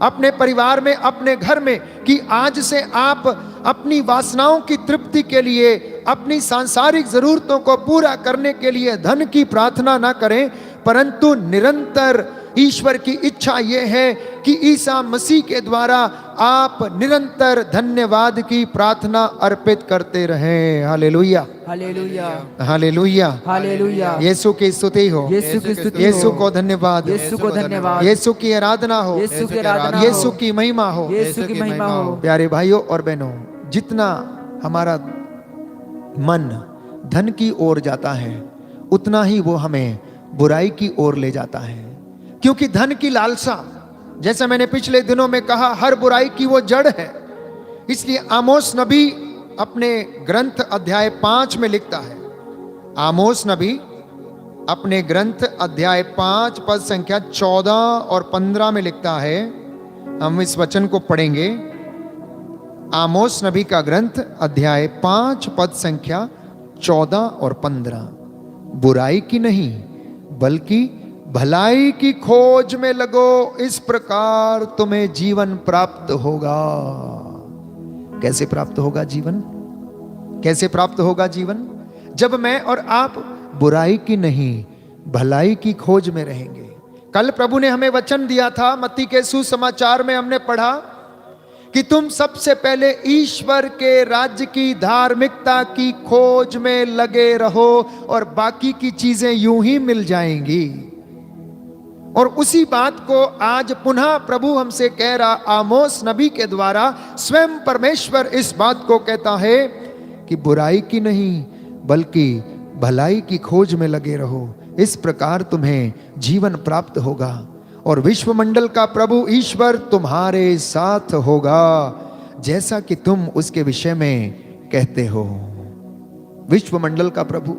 अपने परिवार में, अपने घर में, कि आज से आप अपनी वासनाओं की तृप्ति के लिए, अपनी सांसारिक जरूरतों को पूरा करने के लिए धन की प्रार्थना ना करें, परंतु निरंतर ईश्वर की इच्छा यह है कि ईसा मसीह के द्वारा आप निरंतर धन्यवाद की प्रार्थना अर्पित करते रहें। Hallelujah, hallelujah, hallelujah, hallelujah. यीशु की स्तुति हो, यीशु की स्तुति हो, यीशु को धन्यवाद, यीशु को धन्यवाद, यीशु की आराधना हो, यीशु की आराधना हो, यीशु की महिमा हो, यीशु की महिमा हो। प्यारे भाइयों और बहनों, जितना हमारा मन धन की ओर जाता है उतना ही वो हमें बुराई की ओर ले जाता है, क्योंकि धन की लालसा, जैसा मैंने पिछले दिनों में कहा, हर बुराई की वो जड़ है। इसलिए आमोस नबी अपने ग्रंथ अध्याय 5 में लिखता है, आमोस नबी अपने ग्रंथ अध्याय 5 पद संख्या 14 और 15 में लिखता है। हम इस वचन को पढ़ेंगे। आमोस नबी का ग्रंथ अध्याय 5 पद संख्या 14 और 15। बुराई की नहीं बल्कि भलाई की खोज में लगो, इस प्रकार तुम्हें जीवन प्राप्त होगा। कैसे प्राप्त होगा जीवन? कैसे प्राप्त होगा जीवन? जब मैं और आप बुराई की नहीं भलाई की खोज में रहेंगे। कल प्रभु ने हमें वचन दिया था, मत्ती के सुसमाचार में हमने पढ़ा कि तुम सबसे पहले ईश्वर के राज्य की धार्मिकता की खोज में लगे रहो और बाकी की चीजें यूं ही मिल जाएंगी। और उसी बात को आज पुनः प्रभु हमसे कह रहा, आमोस नबी के द्वारा स्वयं परमेश्वर इस बात को कहता है कि बुराई की नहीं बल्कि भलाई की खोज में लगे रहो, इस प्रकार तुम्हें जीवन प्राप्त होगा और विश्वमंडल का प्रभु ईश्वर तुम्हारे साथ होगा, जैसा कि तुम उसके विषय में कहते हो। विश्वमंडल का प्रभु,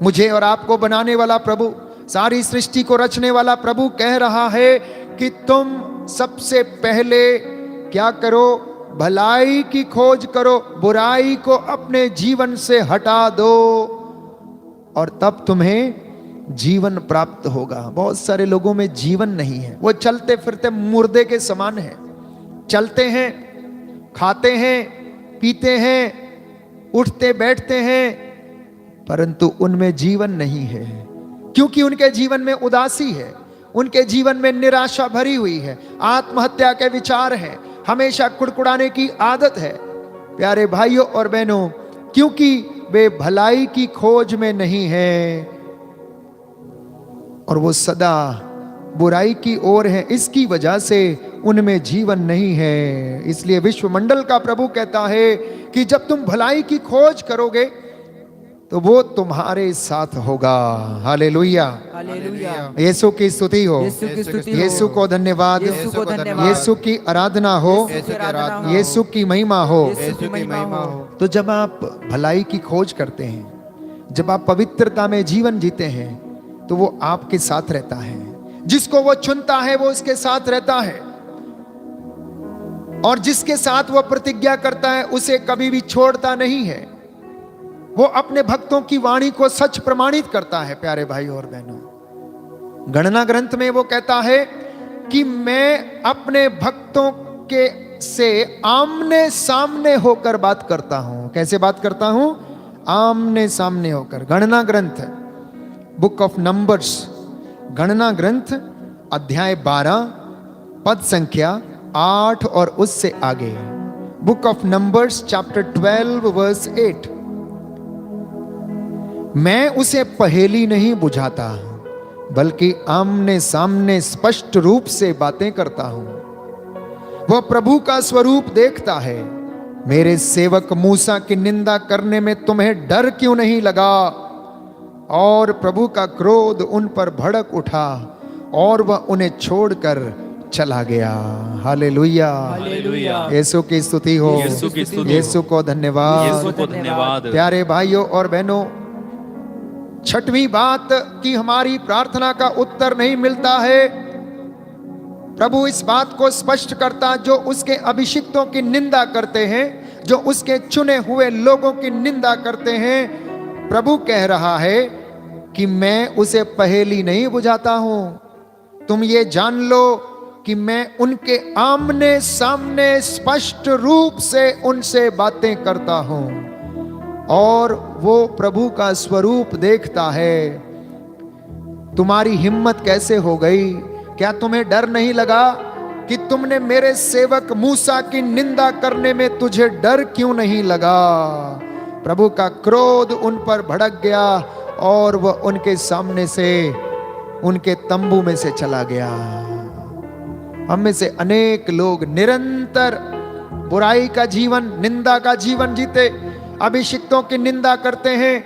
मुझे और आपको बनाने वाला प्रभु, सारी सृष्टि को रचने वाला प्रभु कह रहा है कि तुम सबसे पहले क्या करो? भलाई की खोज करो, बुराई को अपने जीवन से हटा दो और तब तुम्हें जीवन प्राप्त होगा। बहुत सारे लोगों में जीवन नहीं है, वो चलते फिरते मुर्दे के समान है। चलते हैं, खाते हैं, पीते हैं, उठते बैठते हैं, परंतु उनमें जीवन नहीं है, क्योंकि उनके जीवन में उदासी है, उनके जीवन में निराशा भरी हुई है, आत्महत्या के विचार हैं, हमेशा कुड़कुड़ाने की आदत है। प्यारे भाइयों और बहनों, क्योंकि वे भलाई की खोज में नहीं है और वो सदा बुराई की ओर है, इसकी वजह से उनमें जीवन नहीं है। इसलिए विश्वमंडल का प्रभु कहता है कि जब तुम भलाई की खोज करोगे तो वो तुम्हारे साथ होगा। Hallelujah, hallelujah. यीशु की स्तुति हो, यीशु की स्तुति हो, यीशु को धन्यवाद, यीशु को धन्यवाद, यीशु की आराधना हो, यीशु की आराधना हो, यीशु की महिमा हो। यीशु की महिमा हो। तो जब आप भलाई की खोज करते हैं, जब आप पवित्रता में जीवन जीते हैं, तो वो आपके साथ रहता है। जिसको वो चुनता है वो उसके साथ रहता है, और जिसके साथ वो प्रतिज्ञा करता है उसे कभी भी छोड़ता नहीं है। वो अपने भक्तों की वाणी को सच प्रमाणित करता है। प्यारे भाइयों और बहनों, गणना ग्रंथ में वो कहता है कि मैं अपने भक्तों के से आमने सामने होकर बात करता हूं। कैसे बात करता हूं? आमने सामने होकर। गणना ग्रंथ, बुक ऑफ नंबर्स, गणना ग्रंथ अध्याय 12 पद संख्या 8 और उससे आगे। Book of Numbers chapter 12 verse 8। मैं उसे पहेली नहीं बुझाता, बल्कि आमने सामने स्पष्ट रूप से बातें करता हूं। वह प्रभु का स्वरूप देखता है। मेरे सेवक मूसा की निंदा करने में तुम्हें डर क्यों नहीं लगा? और प्रभु का क्रोध उन पर भड़क उठा और वह उन्हें छोड़कर चला गया। Hallelujah, hallelujah. यीशु की स्तुति हो, यीशु की स्तुति हो। यीशु को धन्यवाद। यीशु को धन्यवाद। प्यारे भाइयों और बहनों, छठवीं बात कि हमारी प्रार्थना का उत्तर नहीं मिलता है। प्रभु इस बात को स्पष्ट करता, जो उसके अभिषिक्तों की निंदा करते हैं, जो उसके चुने हुए लोगों की निंदा करते हैं, प्रभु कह रहा है कि मैं उसे पहेली नहीं बुझाता हूं। तुम ये जान लो कि मैं उनके आमने सामने स्पष्ट रूप से उनसे बातें करता हूं और वो प्रभु का स्वरूप देखता है। तुम्हारी हिम्मत कैसे हो गई? क्या तुम्हें डर नहीं लगा कि तुमने मेरे सेवक मूसा की निंदा करने में तुझे डर क्यों नहीं लगा? प्रभु का क्रोध उन पर भड़क गया और वह उनके सामने से, उनके तंबू में से चला गया। हम में से अनेक लोग निरंतर बुराई का जीवन, निंदा का जीवन जीते, अभिषिक्तों की निंदा करते हैं,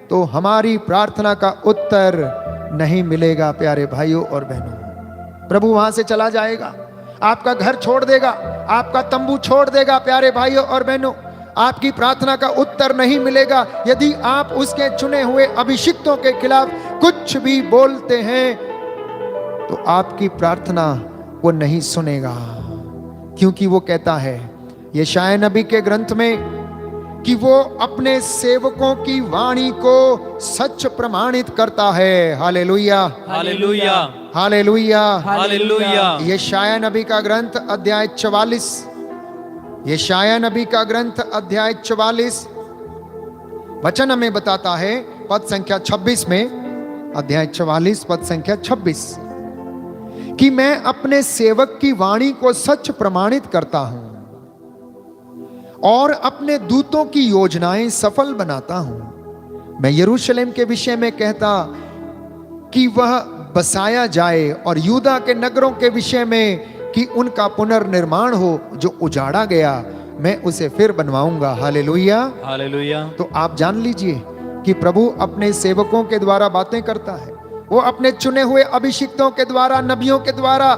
तो हमारी प्रार्थना का उत्तर नहीं मिलेगा। प्यारे भाइयों और बहनों, प्रभु वहां से चला जाएगा, आपका घर छोड़ देगा, आपका तंबू छोड़ देगा। प्यारे भाइयों और बहनों, आपकी प्रार्थना का उत्तर नहीं मिलेगा यदि आप उसके चुने हुए अभिषिक्तों के खिलाफ कुछ भी बोलते हैं, तो आपकी प्रार्थना वो नहीं सुनेगा। क्योंकि वो कहता है यशायाह नबी के ग्रंथ में कि वो अपने सेवकों की वाणी को सच प्रमाणित करता है। Hallelujah, hallelujah, hallelujah, hallelujah. यशायाह नबी का ग्रंथ अध्याय 44, यशायाह नबी का ग्रंथ अध्याय 44 वचन हमें बताता है, पद संख्या 26 में, अध्याय 44 पद संख्या 26, कि मैं अपने सेवक की वाणी को सच प्रमाणित करता हूं और अपने दूतों की योजनाएं सफल बनाता हूं। मैं यरूशलेम के विषय में कहता कि वह बसाया जाए और यूदा के नगरों के विषय में कि उनका पुनर्निर्माण हो। जो उजाड़ा गया मैं उसे फिर बनवाऊंगा। Hallelujah, hallelujah. तो आप जान लीजिए कि प्रभु अपने सेवकों के द्वारा बातें करता है। वो अपने चुने हुए अभिषिक्तों के द्वारा, नबियों के द्वारा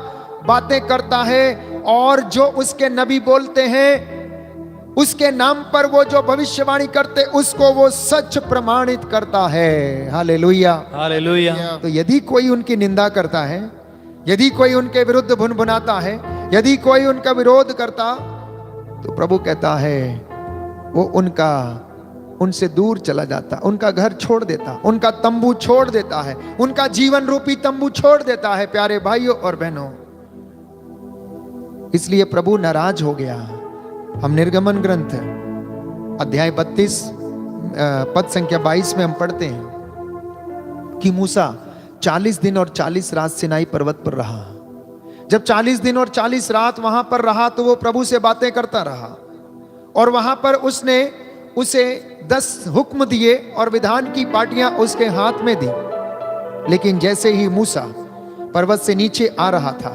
बातें करता है, और जो उसके नबी बोलते हैं, उसके नाम पर वो जो भविष्यवाणी करते, उसको वो सच प्रमाणित करता है। Hallelujah, hallelujah. तो यदि कोई उनकी निंदा करता है, यदि कोई उनके विरुद्ध भुनभुनाता है, यदि कोई उनका विरोध करता, तो प्रभु कहता है वो उनसे दूर चला जाता, उनका घर छोड़ देता, उनका तंबू छोड़ देता है, उनका जीवन रूपी तंबू छोड़ देता है। प्यारे भाइयों और बहनों, इसलिए प्रभु नाराज हो गया। हम निर्गमन ग्रंथ अध्याय 32 पद संख्या 22 में हम पढ़ते हैं कि मूसा 40 दिन और 40 रात सिनाई पर्वत पर रहा। जब 40 दिन और 40 रात वहां पर रहा तो वो प्रभु से बातें करता रहा, और वहां पर उसने उसे 10 हुक्म दिए और विधान की पाटियां उसके हाथ में दी। लेकिन जैसे ही मूसा पर्वत से नीचे आ रहा था,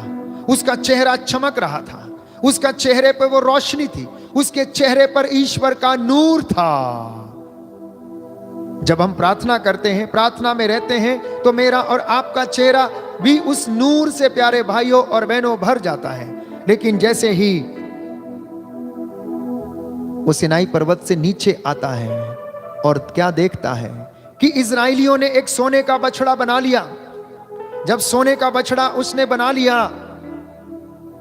उसका चेहरा चमक रहा था, उसका चेहरे पर वो रोशनी थी, उसके चेहरे पर ईश्वर का नूर था। जब हम प्रार्थना करते हैं, प्रार्थना में रहते हैं, तो मेरा और आपका चेहरा भी उस नूर से, प्यारे भाइयों और बहनों, भर जाता है। लेकिन जैसे ही वो सिनाई पर्वत से नीचे आता है और क्या देखता है कि इजराइलियों ने एक सोने का बछड़ा बना लिया। जब सोने का बछड़ा उसने बना लिया,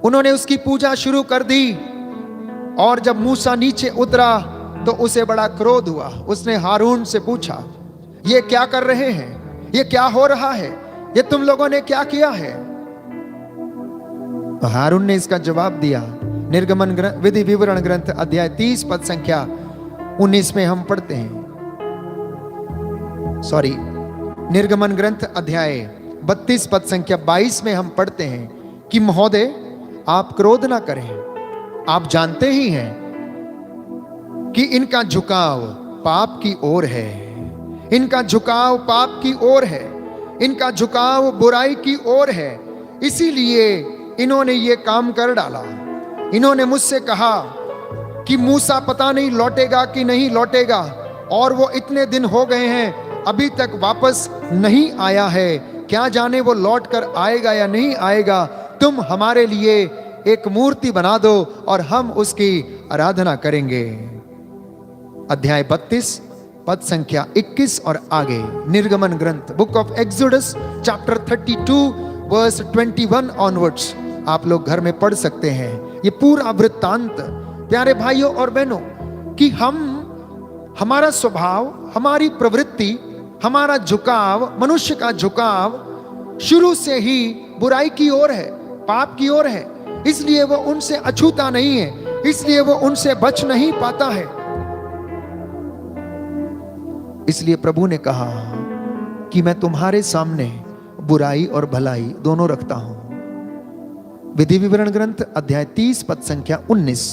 उन्होंने उसकी पूजा शुरू कर दी, और जब मूसा नीचे उतरा तो उसे बड़ा क्रोध हुआ। उसने हारून से पूछा, ये क्या कर रहे हैं? ये क्या हो रहा है? ये तुम लोगों ने क्या किया है? तो हारून ने इसका जवाब दिया। निर्गमन विधि विवरण ग्रंथ अध्याय 30 पद संख्या 19 में हम पढ़ते हैं, निर्गमन ग्रंथ अध्याय 32 पद संख्या 22 में हम पढ़ते हैं कि महोदय, आप क्रोध ना करें। आप जानते ही हैं कि इनका झुकाव पाप की ओर है, इनका झुकाव पाप की ओर है। इनका झुकाव बुराई की ओर है, इसीलिए इन्होंने ये काम कर डाला। इन्होंने मुझसे कहा कि मूसा पता नहीं लौटेगा कि नहीं लौटेगा, और वो इतने दिन हो गए हैं अभी तक वापस नहीं आया है, क्या जाने वो लौट कर आएगा या नहीं आएगा। तुम हमारे लिए एक मूर्ति बना दो और हम उसकी आराधना करेंगे। अध्याय 32 पद संख्या 21 और आगे, निर्गमन ग्रंथ, book of Exodus chapter 32 verse 21 onwards, आप लोग घर में पढ़ सकते हैं। ये पूरा वृत्तांत प्यारे भाइयों और बहनों कि हमारा स्वभाव, हमारी प्रवृत्ति, हमारा झुकाव, मनुष्य का झुकाव शुरू से ही बुराई की ओर है, पाप की ओर है। इसलिए वो उनसे अछूता नहीं है, इसलिए वो उनसे बच नहीं पाता है। इसलिए प्रभु ने कहा कि मैं तुम्हारे सामने बुराई और भलाई दोनों रखता हूं। विधि विवरण ग्रंथ अध्याय 30 पद संख्या 19,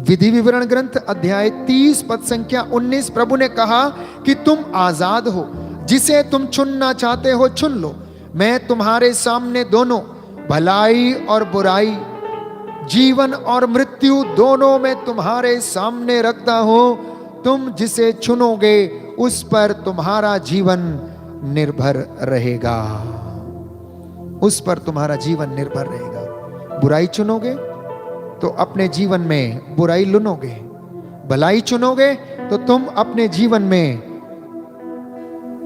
विधि विवरण ग्रंथ अध्याय 30 पद संख्या 19, प्रभु ने कहा कि तुम आजाद हो, जिसे तुम चुनना चाहते हो चुन लो। मैं तुम्हारे सामने दोनों भलाई और बुराई, जीवन और मृत्यु दोनों में तुम्हारे सामने रखता हूं। तुम जिसे चुनोगे उस पर तुम्हारा जीवन निर्भर रहेगा, उस पर तुम्हारा जीवन निर्भर रहेगा। बुराई चुनोगे तो अपने जीवन में बुराई लुनोगे, भलाई चुनोगे तो तुम अपने जीवन में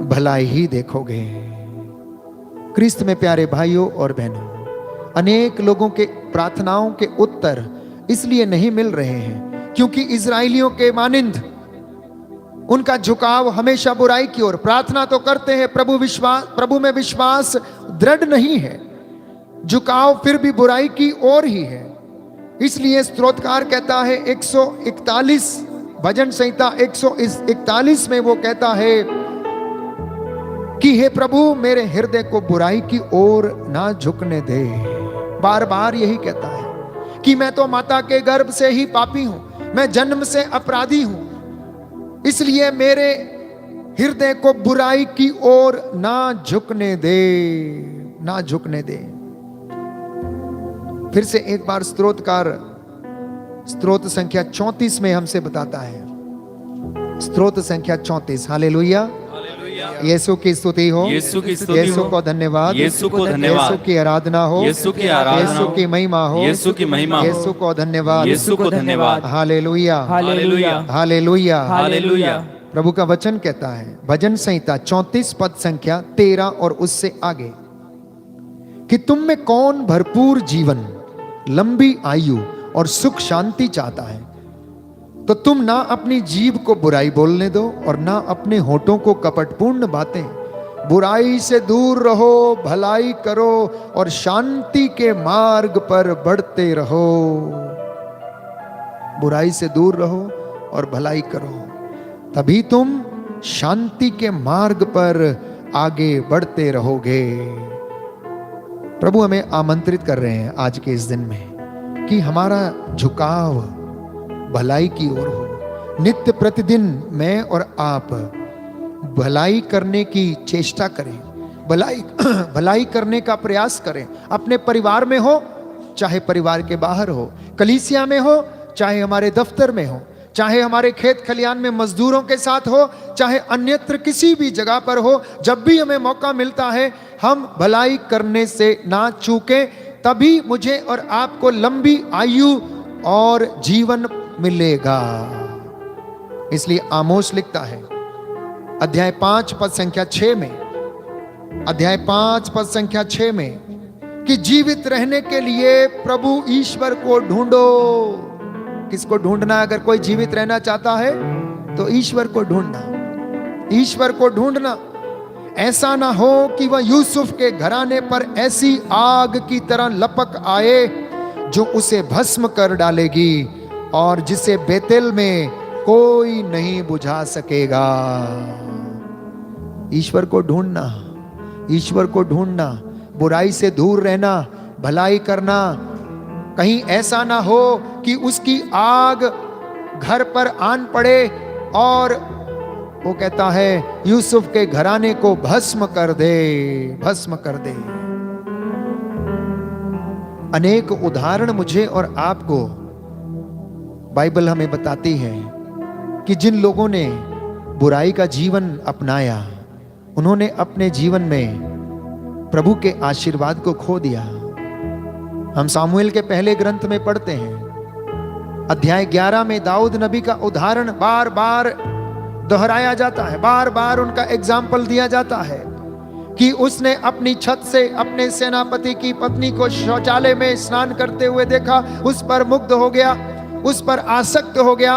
भलाई ही देखोगे। क्रिस्त में प्यारे भाइयों और बहनों, अनेक लोगों के प्रार्थनाओं के उत्तर इसलिए नहीं मिल रहे हैं क्योंकि इजराइलियों के मानिंद उनका झुकाव हमेशा बुराई की ओर, प्रार्थना तो करते हैं, प्रभु में विश्वास दृढ़ नहीं है, झुकाव फिर भी बुराई की ओर ही है। इसलिए स्तोत्रकार कहता है 141 भजन संहिता 141 में वो कहता है कि हे प्रभु मेरे हृदय को बुराई की ओर ना झुकने दे। बार बार यही कहता है कि मैं तो माता के गर्भ से ही पापी हूं, मैं जन्म से अपराधी हूं, इसलिए मेरे हृदय को बुराई की ओर ना झुकने दे, ना झुकने दे। फिर से एक बार स्तोत्रकार स्तोत्र संख्या 34 में हमसे बताता है, स्तोत्र संख्या 34, हालेलुया, यीशु की स्तुति हो, यीशु की स्तुति हो, यीशु को धन्यवाद, यीशु को धन्यवाद, यीशु की आराधना हो, यीशु की आराधना यीशु की महिमा हो, यीशु की महिमा हो, यीशु को धन्यवाद, यीशु को धन्यवाद, हालेलुया, हालेलुया, हालेलुया, हालेलुया। प्रभु का वचन कहता है भजन संहिता 34 पद संख्या 13 और उससे आगे कि तुम में कौन भरपूर जीवन, लंबी आयु और सुख शांति चाहता है, तो तुम ना अपनी जीभ को बुराई बोलने दो और ना अपने होठों को कपटपूर्ण बातें। बुराई से दूर रहो, भलाई करो और शांति के मार्ग पर बढ़ते रहो। बुराई से दूर रहो और भलाई करो, तभी तुम शांति के मार्ग पर आगे बढ़ते रहोगे। प्रभु हमें आमंत्रित कर रहे हैं आज के इस दिन में कि हमारा झुकाव भलाई की ओर हो। नित्य प्रतिदिन मैं और आप भलाई करने की चेष्टा करें, भलाई करने का प्रयास करें। अपने परिवार में हो, चाहे परिवार के बाहर हो, कलीसिया में हो, चाहे हमारे दफ्तर में हो, चाहे हमारे खेत खलियान में मजदूरों के साथ हो, चाहे अन्यत्र किसी भी जगह पर हो, जब भी हमें मौका मिलता है हम भलाई करने से ना चूकें, तभी मुझे और आपको लंबी आयु और जीवन मिलेगा। इसलिए आमोस लिखता है अध्याय 5 पद संख्या 6 में, अध्याय 5 पद संख्या 6 में कि जीवित रहने के लिए प्रभु ईश्वर को ढूंढो। किसको ढूंढना? अगर कोई जीवित रहना चाहता है तो ईश्वर को ढूंढना, ईश्वर को ढूंढना। ऐसा ना हो कि वह यूसुफ के घराने पर ऐसी आग की तरह लपक आए जो उसे भस्म कर डालेगी और जिसे बेतेल में कोई नहीं बुझा सकेगा। ईश्वर को ढूंढना, ईश्वर को ढूंढना, बुराई से दूर रहना, भलाई करना। कहीं ऐसा ना हो कि उसकी आग घर पर आन पड़े और वो कहता है यूसुफ के घराने को भस्म कर दे, भस्म कर दे। अनेक उदाहरण मुझे और आपको बाइबल हमें बताती है कि जिन लोगों ने बुराई का जीवन अपनाया, उन्होंने अपने जीवन में प्रभु के आशीर्वाद को खो दिया। हम सामुएल के पहले ग्रंथ में पढ़ते हैं, अध्याय 11 में दाऊद नबी का उदाहरण बार बार दोहराया जाता है, बार बार उनका एग्जाम्पल दिया जाता है कि उसने अपनी छत से अपने सेनापति की पत्नी को शौचालय में स्नान करते हुए देखा, उस पर मुग्ध हो गया, उस पर आसक्त हो गया,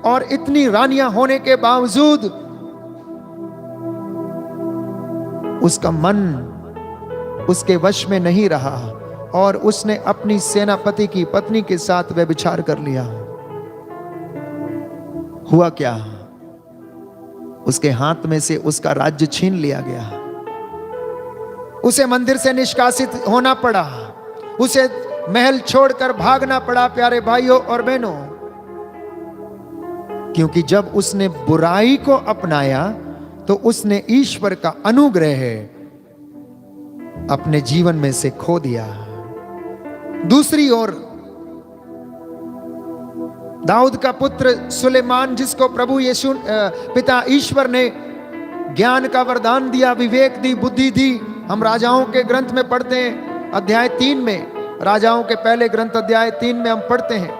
और इतनी रानियां होने के बावजूद उसका मन उसके वश में नहीं रहा और उसने अपनी सेनापति की पत्नी के साथ व्यभिचार कर लिया। हुआ क्या? उसके हाथ में से उसका राज्य छीन लिया गया, उसे मंदिर से निष्कासित होना पड़ा, उसे महल छोड़कर भागना पड़ा। प्यारे भाइयों और बहनों, क्योंकि जब उसने बुराई को अपनाया तो उसने ईश्वर का अनुग्रह अपने जीवन में से खो दिया। दूसरी ओर दाऊद का पुत्र सुलेमान, जिसको प्रभु यीशु पिता ईश्वर ने ज्ञान का वरदान दिया, विवेक दी, बुद्धि दी। हम राजाओं के ग्रंथ में पढ़ते हैं, अध्याय 3 में, राजाओं के पहले ग्रंथ अध्याय 3 में हम पढ़ते हैं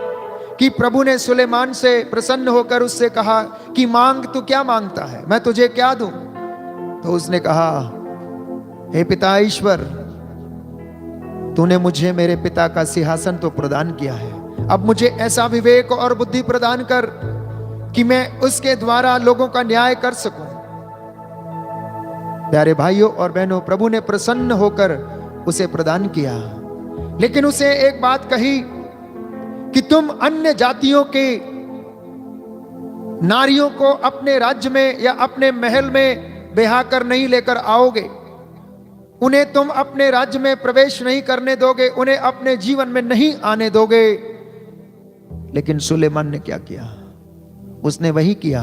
कि प्रभु ने सुलेमान से प्रसन्न होकर उससे कहा कि मांग, तू क्या मांगता है, मैं तुझे क्या दूं? तो उसने कहा, हे पिता ईश्वर, तूने मुझे मेरे पिता का सिंहासन तो प्रदान किया है, अब मुझे ऐसा विवेक और बुद्धि प्रदान कर कि मैं उसके द्वारा लोगों का न्याय कर सकूं। प्यारे भाइयों और बहनों, प्रभु ने प्रसन्न होकर उसे प्रदान किया, लेकिन उसे एक बात कही कि तुम अन्य जातियों के नारियों को अपने राज्य में या अपने महल में ब्याह कर नहीं लेकर आओगे, उन्हें तुम अपने राज्य में प्रवेश नहीं करने दोगे, उन्हें अपने जीवन में नहीं आने दोगे। लेकिन सुलेमान ने क्या किया? उसने वही किया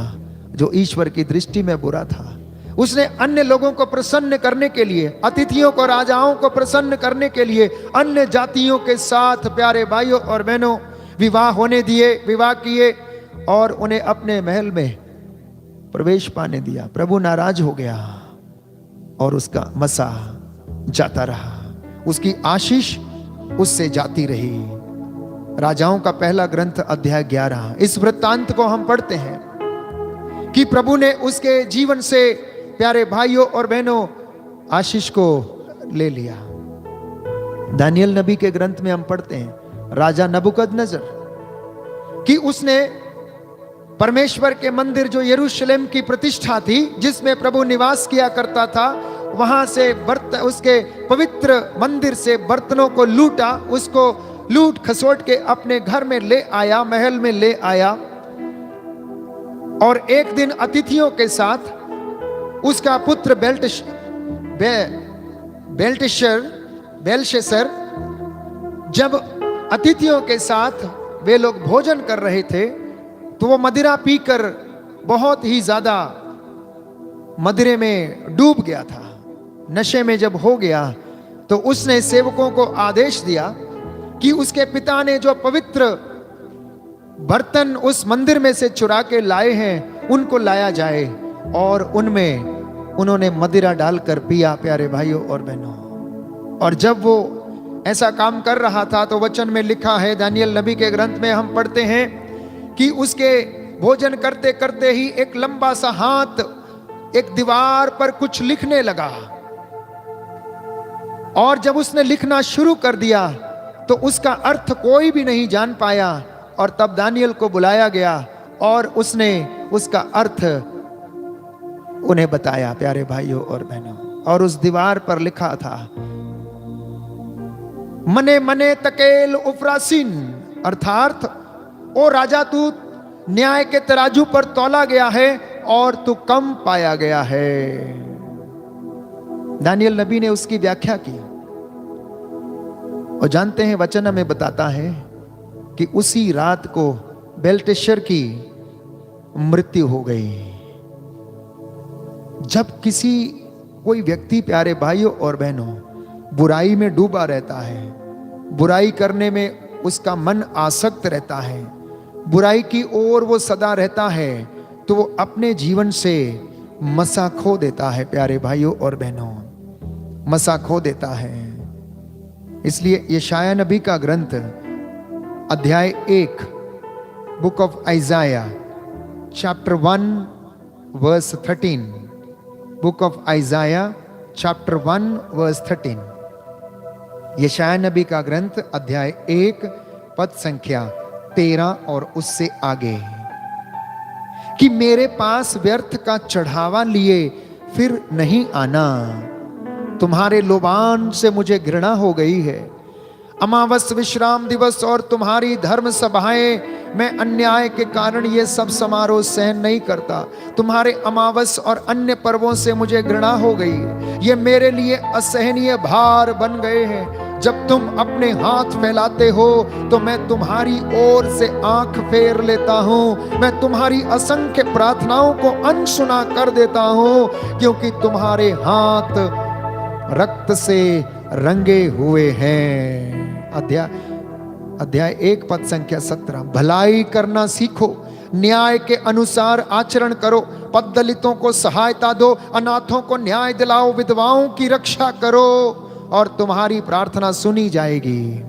जो ईश्वर की दृष्टि में बुरा था। उसने अन्य लोगों को प्रसन्न करने के लिए, अतिथियों को, राजाओं को प्रसन्न करने के लिए अन्य जातियों के साथ, प्यारे भाइयों और बहनों, विवाह होने दिए, विवाह किए और उन्हें अपने महल में प्रवेश पाने दिया। प्रभु नाराज हो गया और उसका मसा जाता रहा, उसकी आशीष उससे जाती रही। राजाओं का पहला ग्रंथ अध्याय 11, इस वृत्तांत को हम पढ़ते हैं कि प्रभु ने उसके जीवन से, प्यारे भाइयों और बहनों, आशीष को ले लिया। दानियल नबी के ग्रंथ में हम पढ़ते हैं, राजा नबूकदनेस्सर कि उसने परमेश्वर के मंदिर, जो यरूशलेम की प्रतिष्ठा थी, जिसमें प्रभु निवास किया करता था, वहां से उसके पवित्र मंदिर से बर्तनों को लूटा, उसको लूट खसोट के अपने घर में ले आया, महल में ले आया। और एक दिन अतिथियों के साथ उसका पुत्र बेलशस्सर, जब अतिथियों के साथ वे लोग भोजन कर रहे थे, तो वो मदिरा पीकर बहुत ही ज्यादा मदिरे में डूब गया था। नशे में जब हो गया तो उसने सेवकों को आदेश दिया कि उसके पिता ने जो पवित्र बर्तन उस मंदिर में से चुरा के लाए हैं, उनको लाया जाए, और उनमें उन्होंने मदिरा डालकर पिया। प्यारे भाइयों और बहनों, और जब वो ऐसा काम कर रहा था तो वचन में लिखा है, दानियल नबी के ग्रंथ में हम पढ़ते हैं कि उसके भोजन करते करते ही एक लंबा सा हाथ एक दीवार पर कुछ लिखने लगा, और जब उसने लिखना शुरू कर दिया तो उसका अर्थ कोई भी नहीं जान पाया। और तब दानियल को बुलाया गया और उसने उसका अर्थ उन्हें बताया। प्यारे भाइयों और बहनों, और उस दीवार पर लिखा था, मने मने तकेल उफ्रासीन, अर्थात ओ राजा, तू न्याय के तराजू पर तौला गया है और तू कम पाया गया है। दानियल नबी ने उसकी व्याख्या की, और जानते हैं वचन हमें बताता है कि उसी रात को बेलशस्सर की मृत्यु हो गई। जब किसी कोई व्यक्ति, प्यारे भाइयों और बहनों, बुराई में डूबा रहता है, बुराई करने में उसका मन आसक्त रहता है, बुराई की ओर वो सदा रहता है, तो वो अपने जीवन से मसा खो देता है। प्यारे भाइयों और बहनों, मसा खो देता है। इसलिए यशाया नबी का ग्रंथ अध्याय 1 book of Isaiah chapter 1 verse 13, book of Isaiah chapter 1 verse 13, Yashaya नबी का ग्रंथ अध्याय 1 पद संख्या 13 और उससे आगे, कि मेरे पास व्यर्थ का चढ़ावा लिए फिर नहीं आना, तुम्हारे लोबान से मुझे घृणा हो गई है। अमावस, विश्राम दिवस और तुम्हारी धर्म सभाएं, मैं अन्याय के कारण ये सब समारोह सहन नहीं करता। तुम्हारे अमावस और अन्य पर्वों से मुझे घृणा हो गई है, ये मेरे लिए असहनीय भार बन गए हैं। जब तुम अपने हाथ फैलाते हो तो मैं तुम्हारी ओर से आंख फेर लेता हूं, मैं तुम्हारी असंख्य प्रार्थनाओं को अनसुना कर देता हूं, क्योंकि तुम्हारे हाथ रक्त से रंगे हुए हैं। अध्याय 1 पद संख्या 17, भलाई करना सीखो, न्याय के अनुसार आचरण करो, पद दलितों को सहायता दो, अनाथों को न्याय दिलाओ, विधवाओं की रक्षा करो और तुम्हारी प्रार्थना सुनी जाएगी।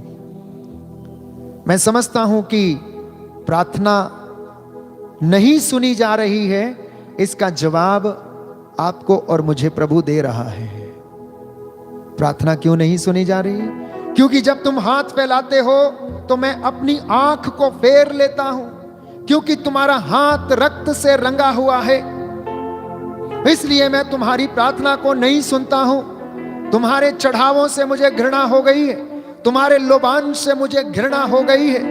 मैं समझता हूं कि प्रार्थना नहीं सुनी जा रही है, इसका जवाब आपको और मुझे प्रभु दे रहा है। प्रार्थना क्यों नहीं सुनी जा रही? क्योंकि जब तुम हाथ फैलाते हो तो मैं अपनी आंख को फेर लेता हूं, क्योंकि तुम्हारा हाथ रक्त से रंगा हुआ है, इसलिए मैं तुम्हारी प्रार्थना को नहीं सुनता हूं। तुम्हारे चढ़ावों से मुझे घृणा हो गई है, तुम्हारे लोबान से मुझे घृणा हो गई है,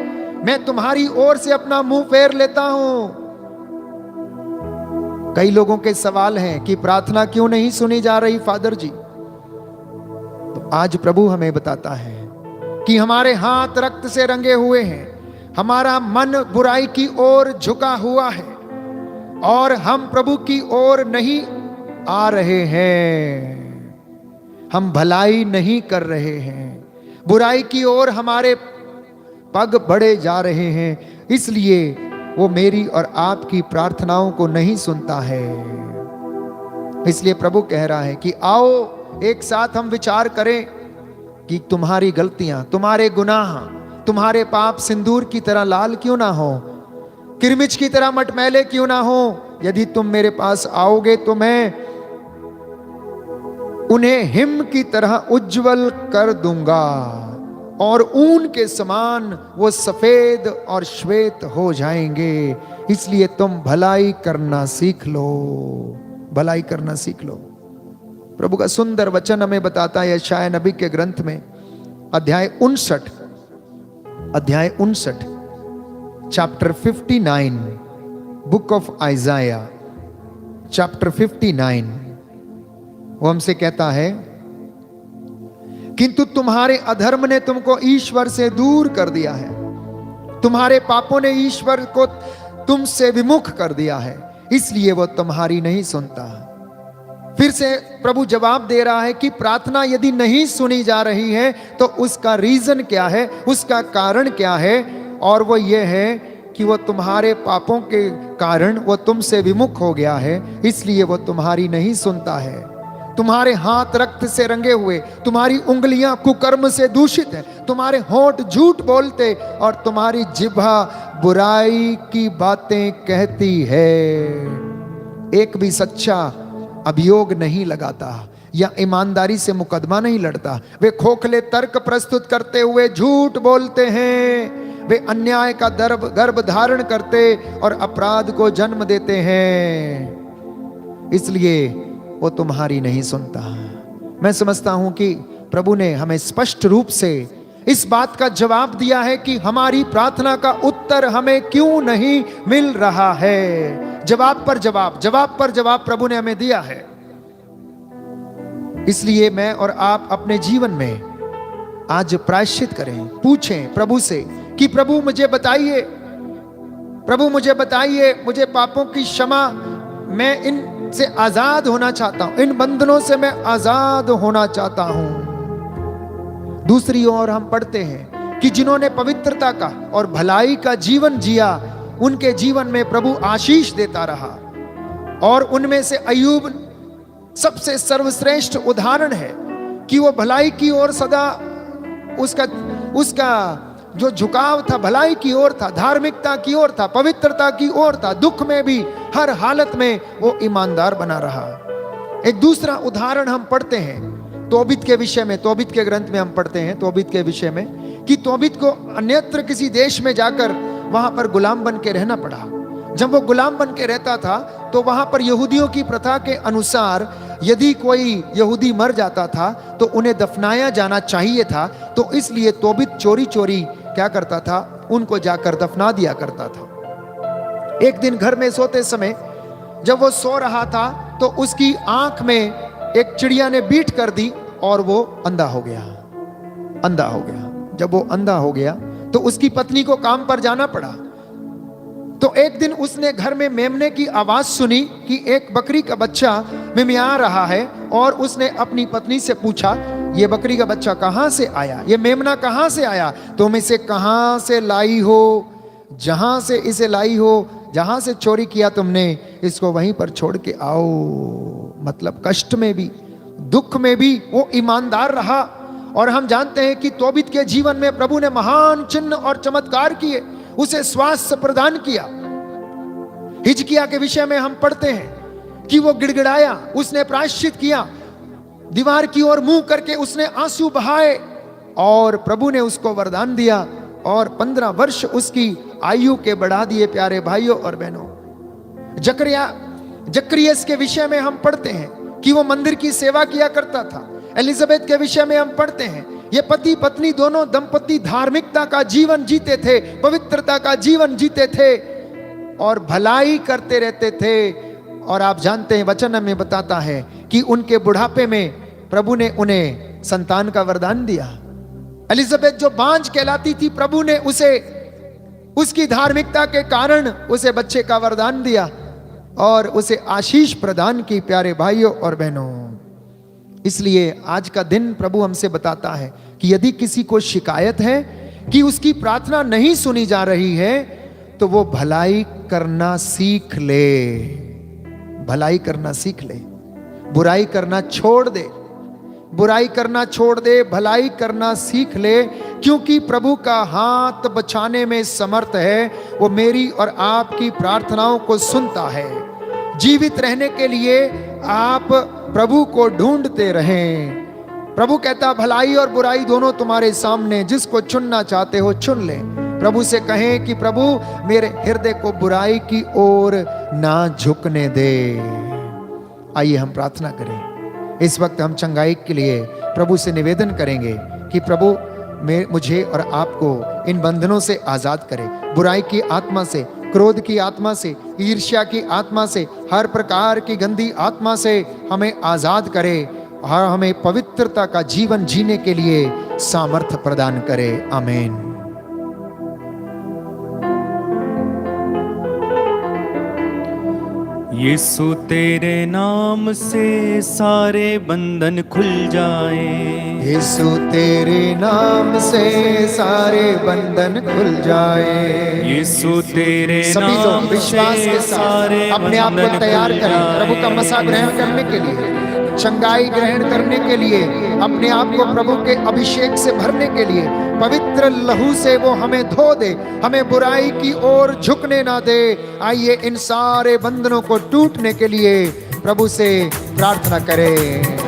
मैं तुम्हारी ओर से अपना मुंह फेर लेता हूं। कई लोगों के सवाल हैं कि प्रार्थना क्यों नहीं सुनी जा रही फादर जी? तो आज प्रभु हमें बताता है कि हमारे हाथ रक्त से रंगे हुए हैं, हमारा मन बुराई की ओर झुका हुआ है और हम प्रभु की ओर नहीं आ रहे हैं, हम भलाई नहीं कर रहे हैं, बुराई की ओर हमारे पग बढ़े जा रहे हैं, इसलिए वो मेरी और आपकी प्रार्थनाओं को नहीं सुनता है। इसलिए प्रभु कह रहा है कि आओ एक साथ हम विचार करें कि तुम्हारी गलतियां, तुम्हारे गुनाह, तुम्हारे पाप सिंदूर की तरह लाल क्यों ना हो, किरमिच की तरह मटमैले क्यों ना हो। यदि तुम मेरे पास आओगे तो मैं उन्हें हिम की तरह उज्जवल कर दूंगा और ऊन के समान वो सफेद और श्वेत हो जाएंगे। इसलिए तुम भलाई करना सीख लो, भलाई करना सीख लो। प्रभु का सुंदर वचन हमें बताता है यशाया नबी के ग्रंथ में अध्याय 59 chapter 59, book of Isaiah chapter 59, वो हमसे कहता है, किंतु तुम्हारे अधर्म ने तुमको ईश्वर से दूर कर दिया है, तुम्हारे पापों ने ईश्वर को तुमसे विमुख कर दिया है, इसलिए वो तुम्हारी नहीं सुनता। फिर से प्रभु जवाब दे रहा है कि प्रार्थना यदि नहीं सुनी जा रही है तो उसका रीजन क्या है, उसका कारण क्या है, और वो ये है कि वो तुम्हारे पापों के कारण वो तुमसे विमुख हो गया है, इसलिए वो तुम्हारी नहीं सुनता है। तुम्हारे हाथ रक्त से रंगे हुए, तुम्हारी उंगलियां कुकर्म से दूषित है, तुम्हारे होंठ झूठ बोलते और तुम्हारी जिह्वा बुराई की बातें कहती है। एक भी सच्चा अभियोग नहीं लगाता या ईमानदारी से मुकदमा नहीं लड़ता। वे खोखले तर्क प्रस्तुत करते हुए झूठ बोलते हैं, वे अन्याय का गर्भ धारण करते और अपराध को जन्म देते हैं, इसलिए वो तुम्हारी नहीं सुनता। मैं समझता हूं कि प्रभु ने हमें स्पष्ट रूप से इस बात का जवाब दिया है कि हमारी प्रार्थना का उत्तर हमें क्यों नहीं मिल रहा है। जवाब पर जवाब प्रभु ने हमें दिया है। इसलिए मैं और आप अपने जीवन में आज प्रायश्चित करें, पूछें प्रभु से कि प्रभु मुझे बताइए, मुझे पापों की क्षमा, मैं इन से आजाद होना चाहता हूं, इन बंधनों से मैं आजाद होना चाहता हूं। दूसरी ओर हम पढ़ते हैं कि जिन्होंने पवित्रता का और भलाई का जीवन जिया, उनके जीवन में प्रभु आशीष देता रहा। और उनमें से अय्यूब सबसे सर्वश्रेष्ठ उदाहरण है कि वो भलाई की ओर सदा उसका जो झुकाव था भलाई की ओर था, धार्मिकता की ओर था, पवित्रता की ओर था। दुख में भी हर हालत में वो ईमानदार बना रहा। एक दूसरा उदाहरण हम पढ़ते हैं तोबित के विषय में, तोबित के ग्रंथ में हम पढ़ते हैं तोबित के विषय में कि तोबित को अन्यत्र किसी देश में जाकर वहां पर गुलाम बन के रहना पड़ा। जब वो गुलाम बन के रहता था तो वहां पर यहूदियों की प्रथा के अनुसार यदि कोई यहूदी मर जाता था तो उन्हें दफनाया जाना चाहिए था। तो इसलिए तोबित चोरी चोरी क्या करता था, उनको जाकर दफना दिया करता था। एक दिन घर में सोते समय जब वो सो रहा था तो उसकी आंख में एक चिड़िया ने बीट कर दी और वो अंधा हो गया। अंधा हो गया। जब वो अंधा हो गया तो उसकी पत्नी को काम पर जाना पड़ा। तो एक दिन उसने घर में मेमने की आवाज सुनी कि एक बकरी का बच्चा मिमिया रहा है, और उसने अपनी पत्नी से पूछा, ये बकरी का बच्चा कहां से आया, ये मेमना कहां से आया, तुम इसे कहां से लाई हो, जहां से इसे लाई हो, जहां से चोरी किया तुमने, इसको वहीं पर छोड़ के आओ। मतलब कष्ट में भी दुख में भी वो ईमानदार रहा। और हम जानते हैं कि तोबित के जीवन में प्रभु ने महान चिन्ह और चमत्कार किए, उसे स्वास्थ्य प्रदान किया। हिजकिया के विषय में हम पढ़ते हैं कि वो गिड़गिड़ाया, उसने प्रायश्चित किया, दीवार की ओर मुंह करके उसने आंसू बहाए और प्रभु ने उसको वरदान दिया और 15 वर्ष उसकी आयु के बढ़ा दिए। प्यारे भाइयों और बहनों, जकरियस के विषय में हम पढ़ते हैं कि वो मंदिर की सेवा किया करता था। एलिजाबेथ के विषय में हम पढ़ते हैं ये पति पत्नी दोनों दंपति धार्मिकता का जीवन जीते थे, पवित्रता का जीवन जीते थे और भलाई करते रहते थे। और आप जानते हैं वचन में बताता है कि उनके बुढ़ापे में प्रभु ने उन्हें संतान का वरदान दिया। एलिजाबेथ जो बांझ कहलाती थी, प्रभु ने उसे उसकी धार्मिकता के कारण उसे बच्चे का वरदान दिया और उसे आशीष प्रदान की। प्यारे भाइयों और बहनों, इसलिए आज का दिन प्रभु हमसे बताता है कि यदि किसी को शिकायत है कि उसकी प्रार्थना नहीं सुनी जा रही है तो वो भलाई करना सीख ले, भलाई करना सीख ले, बुराई करना छोड़ दे, बुराई करना छोड़ दे, भलाई करना सीख ले, क्योंकि प्रभु का हाथ बचाने में समर्थ है। वो मेरी और आपकी प्रार्थनाओं को सुनता है। जीवित रहने के लिए आप प्रभु को ढूंढते रहें। प्रभु कहता भलाई और बुराई दोनों तुम्हारे सामने, जिसको चुनना चाहते हो चुन ले। प्रभु से कहें कि प्रभु मेरे हृदय को बुराई की ओर ना झुकने दे। आइए हम प्रार्थना करें। इस वक्त हम चंगाई के लिए प्रभु से निवेदन करेंगे कि प्रभु मुझे और आपको इन बंधनों से आजाद करे, बुराई की आत्मा से, क्रोध की आत्मा से, ईर्ष्या की आत्मा से, हर प्रकार की गंदी आत्मा से हमें आजाद करे और हमें पवित्रता का जीवन जीने के लिए सामर्थ्य प्रदान करे। आमीन। यीशु तेरे नाम से सारे बंधन खुल जाए, यीशु तेरे नाम से सारे बंधन खुल जाए। यीशु तेरे सभी लोग नाम विश्वास से के साथ सारे अपने आप बंधन को तैयार खुल करें जाए। प्रभु का मसा ग्रहण करने के लिए, चंगाई ग्रहण करने के लिए, अपने आप को प्रभु के अभिषेक से भरने के लिए। पवित्र लहू से वो हमें धो दे, हमें बुराई की ओर झुकने ना दे। आइए इन सारे बंधनों को टूटने के लिए प्रभु से प्रार्थना करें।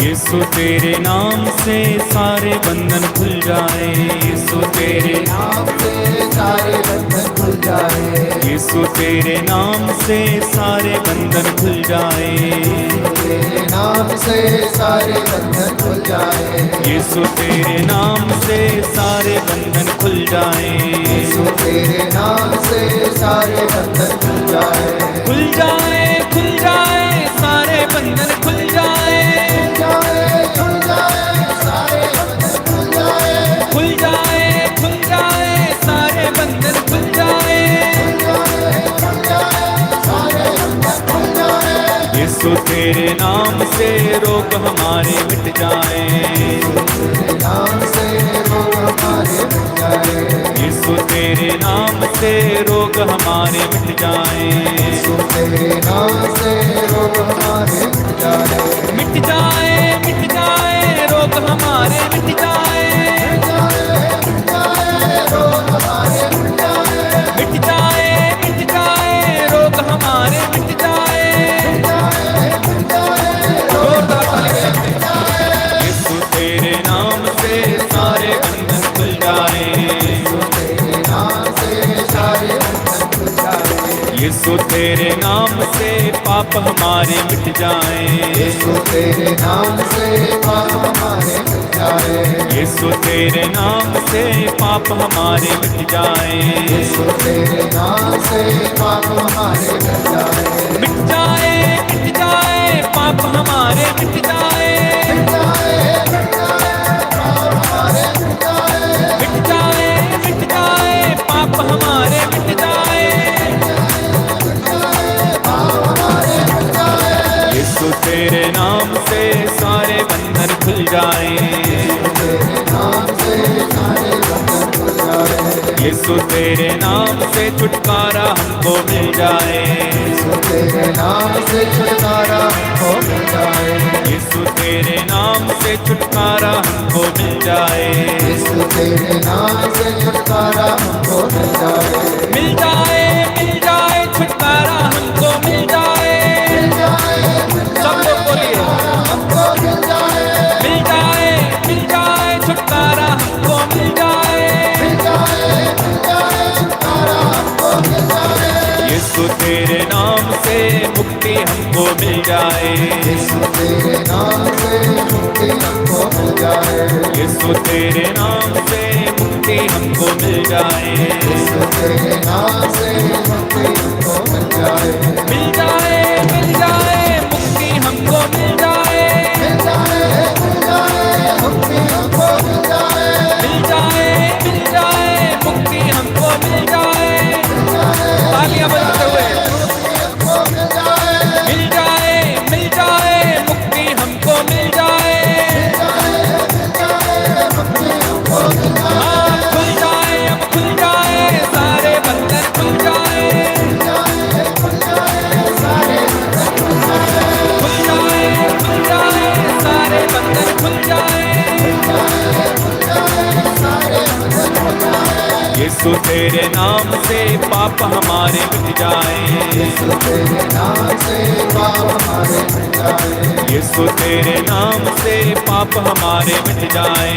यीशु तेरे नाम से सारे बंधन खुल जाए, यीशु तेरे नाम से सारे बंधन खुल जाए, यीशु तेरे नाम से सारे बंधन खुल जाए, तेरे नाम से सारे बंधन खुल जाए, यीशु तेरे नाम से सारे बंधन खुल जाए, यीशु तेरे नाम से सारे बंधन खुल जाए, खुल जाए, खुल जाए, सारे बंधन खुल जाए, खुल जाए सारे बंधन खुल जाए, खुल जाए, खुल जाए, सारे बंधन खुल जाए, सारे बंधन खुल जाए। यीशु तेरे नाम से रोग हमारे मिट जाए, तेरे नाम से रोग हमारे मिट जाए, यीशु तेरे नाम से रोग हमारे मिट जाए, तेरे नाम से रोग हमारे मिट जाए, मिट जाए, मिट जाए, रोग हमारे मिट जाए, रोग हमारे मिट जाए, मिट जाए, मिट जाए, रोग हमारे मिट जाए, जोरदार ताली बजाते। यीशु तेरे नाम से सारे बंधन खुल जाए, तेरे नाम से सारे बंधन खुल जाए, यीशु तेरे नाम से पाप हमारे मिट जाए, तेरे नाम से पाप हमारे मिट जाए, यीशु तेरे नाम से पाप हमारे मिट जाए, तेरे नाम से पाप हमारे मिट जाए, मिट जाए, मिट जाए, पाप हमारे मिट जाए, मिट जाए, मिट जाए, पाप हमारे मिट जाए, यीशु तेरे नाम से सारे बंधन खुल जाए, यीशु तेरे नाम से छुटकारा हमको मिल जाए, तेरे नाम से छुटकारा हमको मिल जाए, यीशु तेरे नाम से छुटकारा हमको मिल जाए, तेरे नाम से छुटकारा हमको मिल जाए, मिल जाए, मिल जाए, छुटकारा हमको मिल जाए, सब लोग बोलिए, मिल जाए, मिल जाए, छुटकारा हमको मिल जाए, यीशु तेरे नाम से मुक्ति हमको मिल जाए, तेरे नाम से मुक्ति हमको मिल जाए, यीशु तेरे नाम से मुक्ति हमको मिल जाए, तेरे नाम से मुक्ति हमको मिल जाए, मिल जाए, मिल जाए, मुक्ति हमको मिल जाए, मुक्ति हमको मिल जाए, मिल जाए, मिल जाए, मुक्ति हमको मिल जाए, तालियां बजाते हुए, मिल जाए, मिल जाए, मुक्ति हमको मिल जाए, हाँ, खुल जाए, अब खुल जाए, सारे बंधन खुल जाए, खुल जाए, सारे बंधन खुल जाए, यीशु तेरे नाम से पाप हमारे मिट जाए, तेरे नाम से पाप हमारे मिट जाए, यीशु तेरे नाम से पाप हमारे मिट जाए,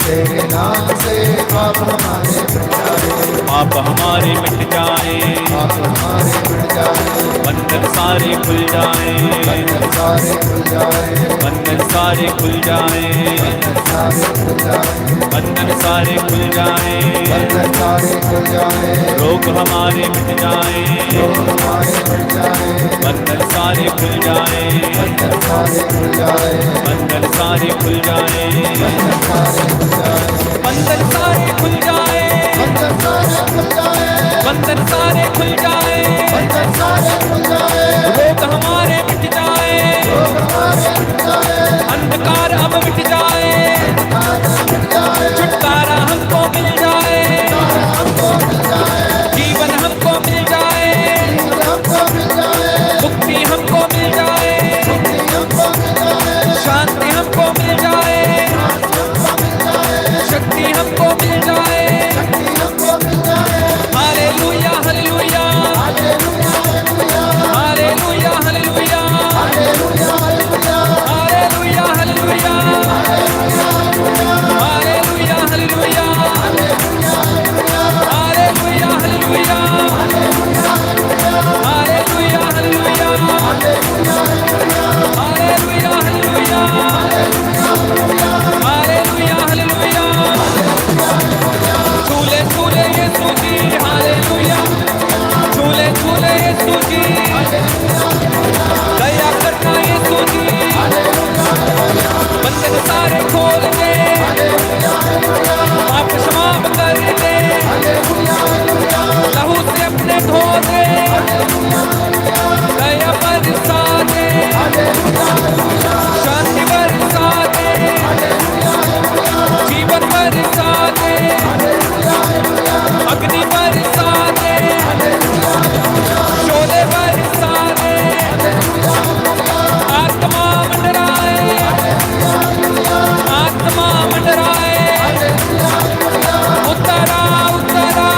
तेरे नाम से पाप हमारे मिट जाए, पाप हमारे मिट जाए, पाप हमारे मिट जाए, बंधन सारे खुल जाए, सारे खुल जाए, बंधन सारे खुल जाए, सारे खुल जाए, बंधन सारे खुल जाए, सारे खुल जाए, रोग हमारे मिट जाए, हमारे मिट जाए, बंधन सारे खुल जाए, सारे खुल जाए, बंधन सारे खुल जाए, सारे खुल जाए, बंधन सारे खुल जाए, सारे खुल जाए, बंधन सारे खुल जाए, सारे खुल जाए, रोग हमारे मिट जाए, अंधकार अब मिट जाए, छुटकारा हमको मिल जाए, जीवन हमको मिल जाए, मुक्ति हमको मिल जाए, शांति हमको मिल जाए, शक्ति हमको मिल जाए, हालेलुया, हालेलुया, दे, दया बरसा दे, शांति बरसा दे, जीवन बरसा दे, अग्नि बरसा दे, शोले बरसा दे, आत्मा मंडराए, आत्मा मंडराए, उतरा उतरा,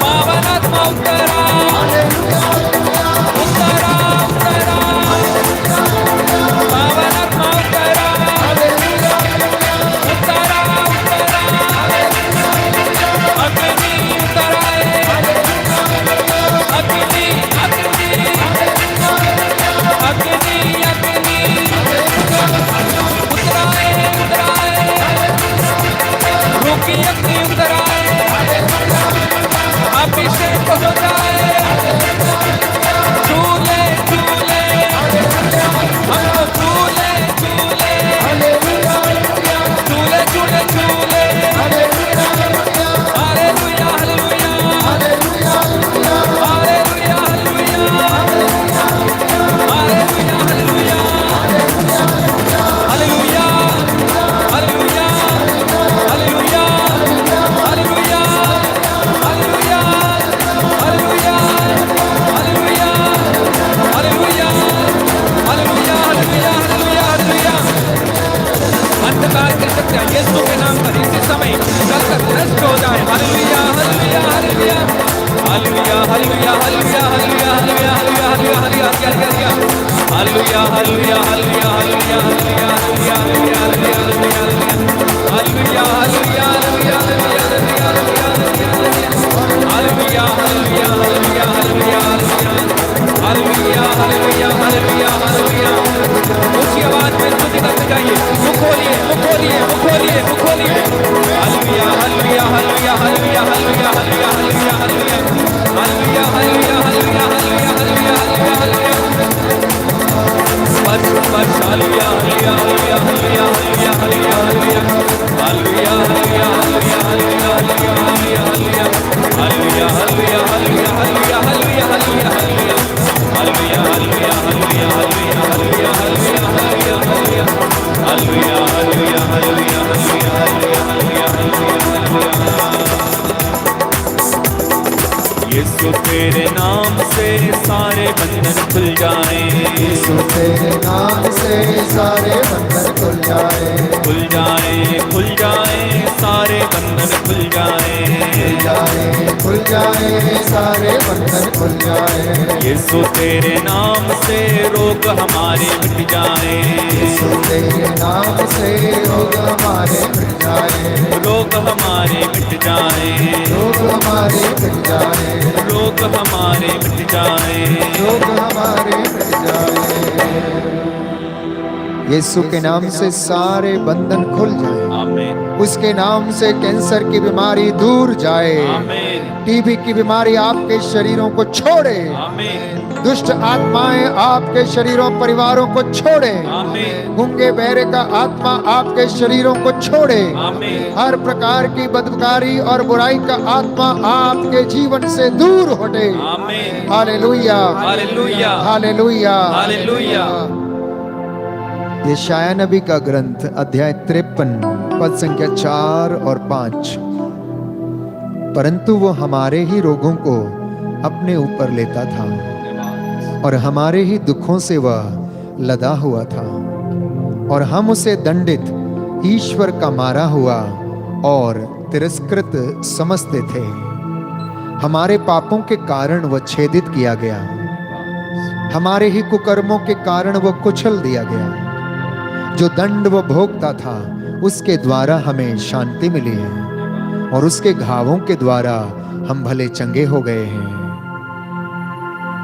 पावन आत्मा उतरा, उतरा उतरा, पावन आत्मा उतरा, उतरा उतरा, अग्नि उतराए, अग्नि अग्नि अग्नि अग्नि उतराए उतराए, रूखी अग्नि उतराए, अभिषेक हो जाए, झूले झूले, हमको झूले झूले, झूले झूले झूले, hallelujah hallelujah, hallelujah hallelujah, hallelujah hallelujah, hallelujah hallelujah, hallelujah hallelujah, hallelujah hallelujah, hallelujah hallelujah, hallelujah hallelujah, hallelujah. अंधकार के सत्य यीशु के नाम पर इसी समय जलकर नष्ट हो जाए। Hallelujah hallelujah hallelujah, hallelujah hallelujah hallelujah, hallelujah hallelujah hallelujah, hallelujah hallelujah hallelujah, hallelujah hallelujah hallelujah, hallelujah hallelujah hallelujah, hallelujah hallelujah hallelujah, hallelujah hallelujah hallelujah, hallelujah hallelujah hallelujah, hallelujah. ऊंची आवाज में स्तुति करते जाइए, मुख खोलिए मुख खोलिए मुख खोलिए मुख खोलिए, hallelujah hallelujah hallelujah hallelujah hallelujah hallelujah hallelujah hallelujah, hallelujah hallelujah hallelujah hallelujah hallelujah hallelujah, स्पर्श स्पर्श, hallelujah hallelujah hallelujah hallelujah hallelujah hallelujah, hallelujah hallelujah hallelujah hallelujah hallelujah, hallelujah hallelujah hallelujah hallelujah hallelujah hallelujah, hallelujah hallelujah hallelujah hallelujah hallelujah hallelujah hallelujah, hallelujah hallelujah hallelujah hallelujah hallelujah. यीशु तेरे नाम से सारे बंधन खुल जाए, यीशु तेरे नाम से सारे बंधन खुल जाए, खुल जाए खुल जाए, सारे बंधन खुल जाए, खुल जाए खुल जाए, सारे बंधन खुल जाए। यीशु तेरे नाम से रोग हमारे मिट जाए, यीशु तेरे नाम से रोग हमारे मिट जाए, रोग हमारे मिट जाए, रोग हमारे मिट जाए, रोग हमारे मिट जाए, रोग हमारे मिट जाए। यीशु के नाम से सारे बंधन खुल जाए, आमीन उसके नाम से कैंसर की बीमारी दूर जाए, आमीन टीबी की बीमारी आपके शरीरों को छोड़े, आमीन दुष्ट आत्माएं आपके शरीरों परिवारों को छोड़े, आमीन गूंगे बहरे का आत्मा आपके शरीरों को छोड़े, आमीन हर प्रकार की बदकारी और बुराई का आत्मा आपके जीवन से दूर हटे। आमीन हालेलुया हालेलुया हालेलुया हालेलुया। यशायाह नबी का ग्रंथ अध्याय 53 पद संख्या 4 और 5। परंतु वो हमारे ही रोगों को अपने ऊपर लेता था और हमारे ही दुखों से वह लदा हुआ था, और हम उसे दंडित, ईश्वर का मारा हुआ और तिरस्कृत समझते थे। हमारे पापों के कारण वह छेदित किया गया, हमारे ही कुकर्मों के कारण वह कुचल दिया गया। जो दंड वह भोगता था उसके द्वारा हमें शांति मिली है, और उसके घावों के द्वारा हम भले चंगे हो गए हैं।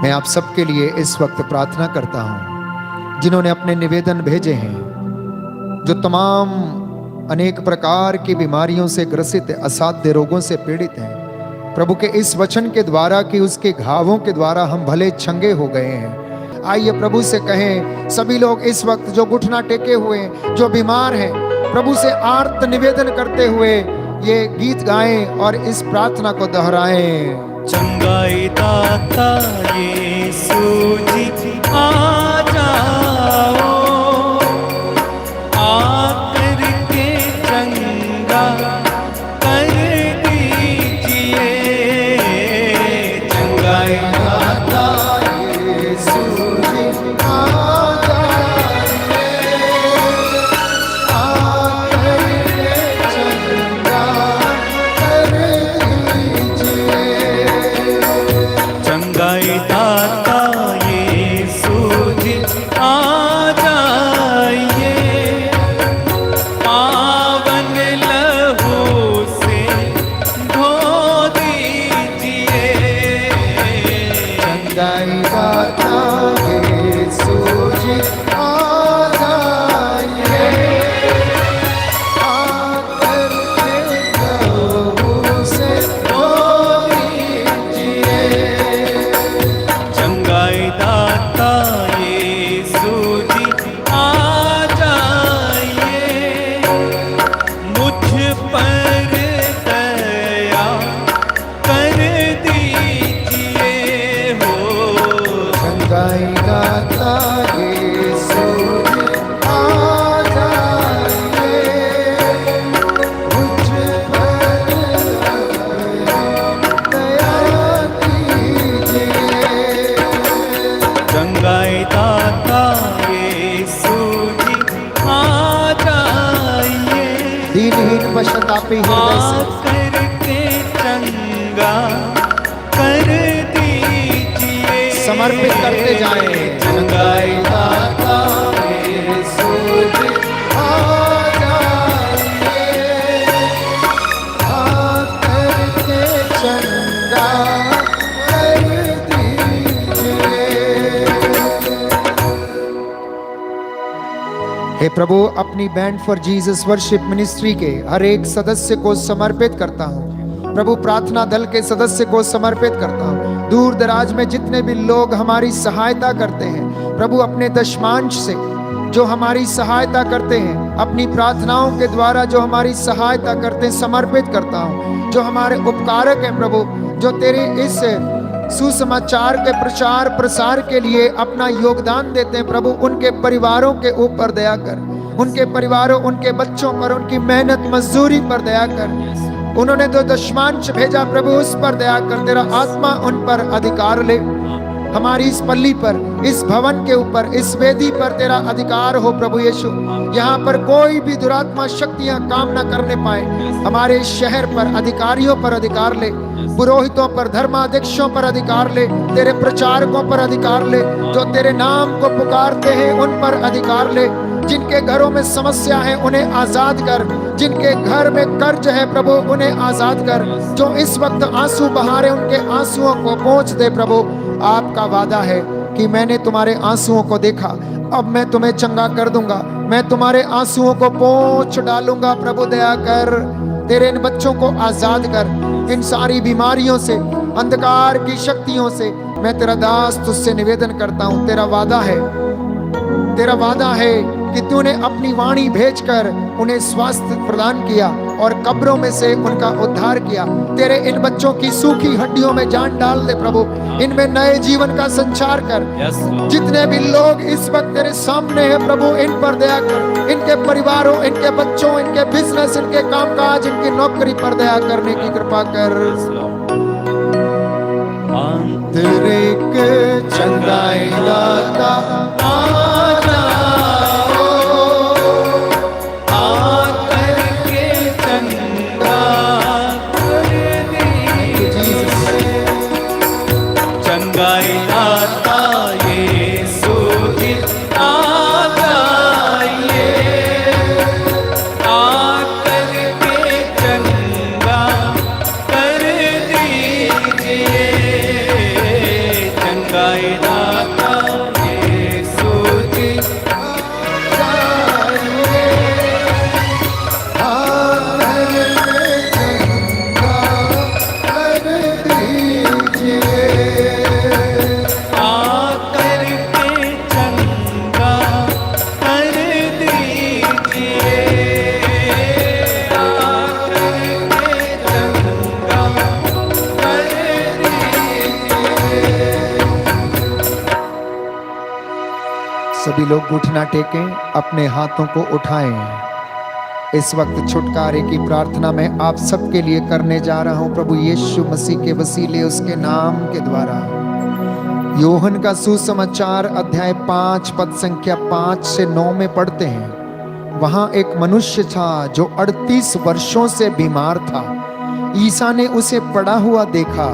मैं आप सबके लिए इस वक्त प्रार्थना करता हूं, जिन्होंने अपने निवेदन भेजे हैं, जो तमाम अनेक प्रकार की बीमारियों से ग्रसित, असाध्य रोगों से पीड़ित हैं। प्रभु के इस वचन के द्वारा कि उसके घावों के द्वारा हम भले चंगे हो गए हैं, आइए प्रभु से कहें। सभी लोग इस वक्त जो घुटना टेके हुए, जो बीमार हैं, प्रभु से आर्त निवेदन करते हुए ये गीत गाएं और इस प्रार्थना को दोहराएं। चंगा चंगाई दाता यीशु जी आ जाओ, आकर के चंगा कर दीजिए। चंगाई दाता यीशु जी आ चंगाई दाता यीशु जी आ जाइए, पावन लहू से धो दीजिए। चंगाई दाता यीशु जी आ जाइए, आकर के लहू से धो दीजिए। चंगाई दाता यीशु जी आ जाइए, मुझ पर दया कर दीजिए हो। चंगाई दाता यीशु जी आ जाइए, मुझ पर दया कीजिए। चंगाई दाता यीशु जी आ जाइए, दीनहीन पश्चातापी हृदय से आकर के चंगा कर दीजिए। समर्पित करते जाएं। चंगाई दाता यीशु जी आ जाइए, आकर के चंगा कर दीजिए। हे प्रभु, अपनी band for Jesus worship ministry के हर एक सदस्य को समर्पित करता हूँ। प्रभु, प्रार्थना दल के सदस्य को समर्पित करता हूँ। दूर दराज में जितने भी लोग हमारी सहायता करते हैं, प्रभु अपने दशमांश से जो हमारी सहायता करते हैं, अपनी प्रार्थनाओं के द्वारा जो हमारी सहायता करते हैं, समर्पित करता हूँ। जो हमारे उपकारक हैं प्रभु, जो तेरे इस सुसमाचार के प्रचार प्रसार के लिए अपना योगदान देते हैं, प्रभु उनके परिवारों के ऊपर दया कर, उनके परिवारों, उनके बच्चों पर, उनकी मेहनत मजदूरी पर दया कर। उन्होंने जो दशमांश भेजा प्रभु, उस पर दया कर। तेरा आत्मा उन पर अधिकार ले। हमारी इस पल्ली पर, इस भवन के ऊपर, इस वेदी पर तेरा अधिकार हो प्रभु यीशु। यहाँ पर कोई भी दुरात्मा शक्तियां काम न करने पाए। हमारे शहर पर अधिकारियों पर अधिकार ले, पुरोहितों पर, धर्माध्यक्षों पर अधिकार ले, तेरे प्रचारकों पर अधिकार ले, जो तेरे नाम को पुकारते हैं उन पर अधिकार ले। जिनके घरों में समस्या है उन्हें आजाद कर, जिनके घर में कर्ज है प्रभु उन्हें आजाद कर। जो इस वक्त आंसू बहा रहे उनके आंसुओं को पोंछ दे प्रभु। आपका वादा है कि मैंने तुम्हारे आंसुओं को देखा, अब मैं तुम्हें चंगा कर दूंगा, मैं तुम्हारे आंसुओं को पोंछ डालूंगा। प्रभु दया कर, तेरे इन बच्चों को आजाद कर इन सारी बीमारियों से, अंधकार की शक्तियों से। मैं तेरा दास तुझसे निवेदन करता हूँ। तेरा वादा है कि तूने अपनी वाणी भेजकर उन्हें स्वास्थ्य प्रदान किया और कब्रों में से उनका उद्धार किया। तेरे इन बच्चों की सूखी हड्डियों में जान डाल दे प्रभु, इनमें नए जीवन का संचार कर। जितने भी लोग इस वक्त तेरे सामने हैं प्रभु, इन पर दया कर। इनके परिवारों, इनके बच्चों, इनके बिजनेस, इनके कामकाज, इनकी नौकरी पर दया करने की कृपा कर। तेरे के चंगाई दाता आ जाओ, आकर के चंगा कर दीजिए। चंगाई दाता यीशु जी आ जाइए, आकर के चंगा कर दीजिए। चंगाई दाता यीशु लोग घुटना टेकें, अपने हाथों को उठाएं। इस वक्त छुटकारे की प्रार्थना मैं आप सबके लिए करने जा रहा हूं, प्रभु यीशु मसीह के वसीले, उसके नाम के द्वारा। यूहन्ना का सुसमाचार अध्याय 5 पद संख्या 5 से 9 में पढ़ते हैं। वहां एक मनुष्य था जो 38 वर्षों से बीमार था। ईसा ने उसे पड़ा हुआ देखा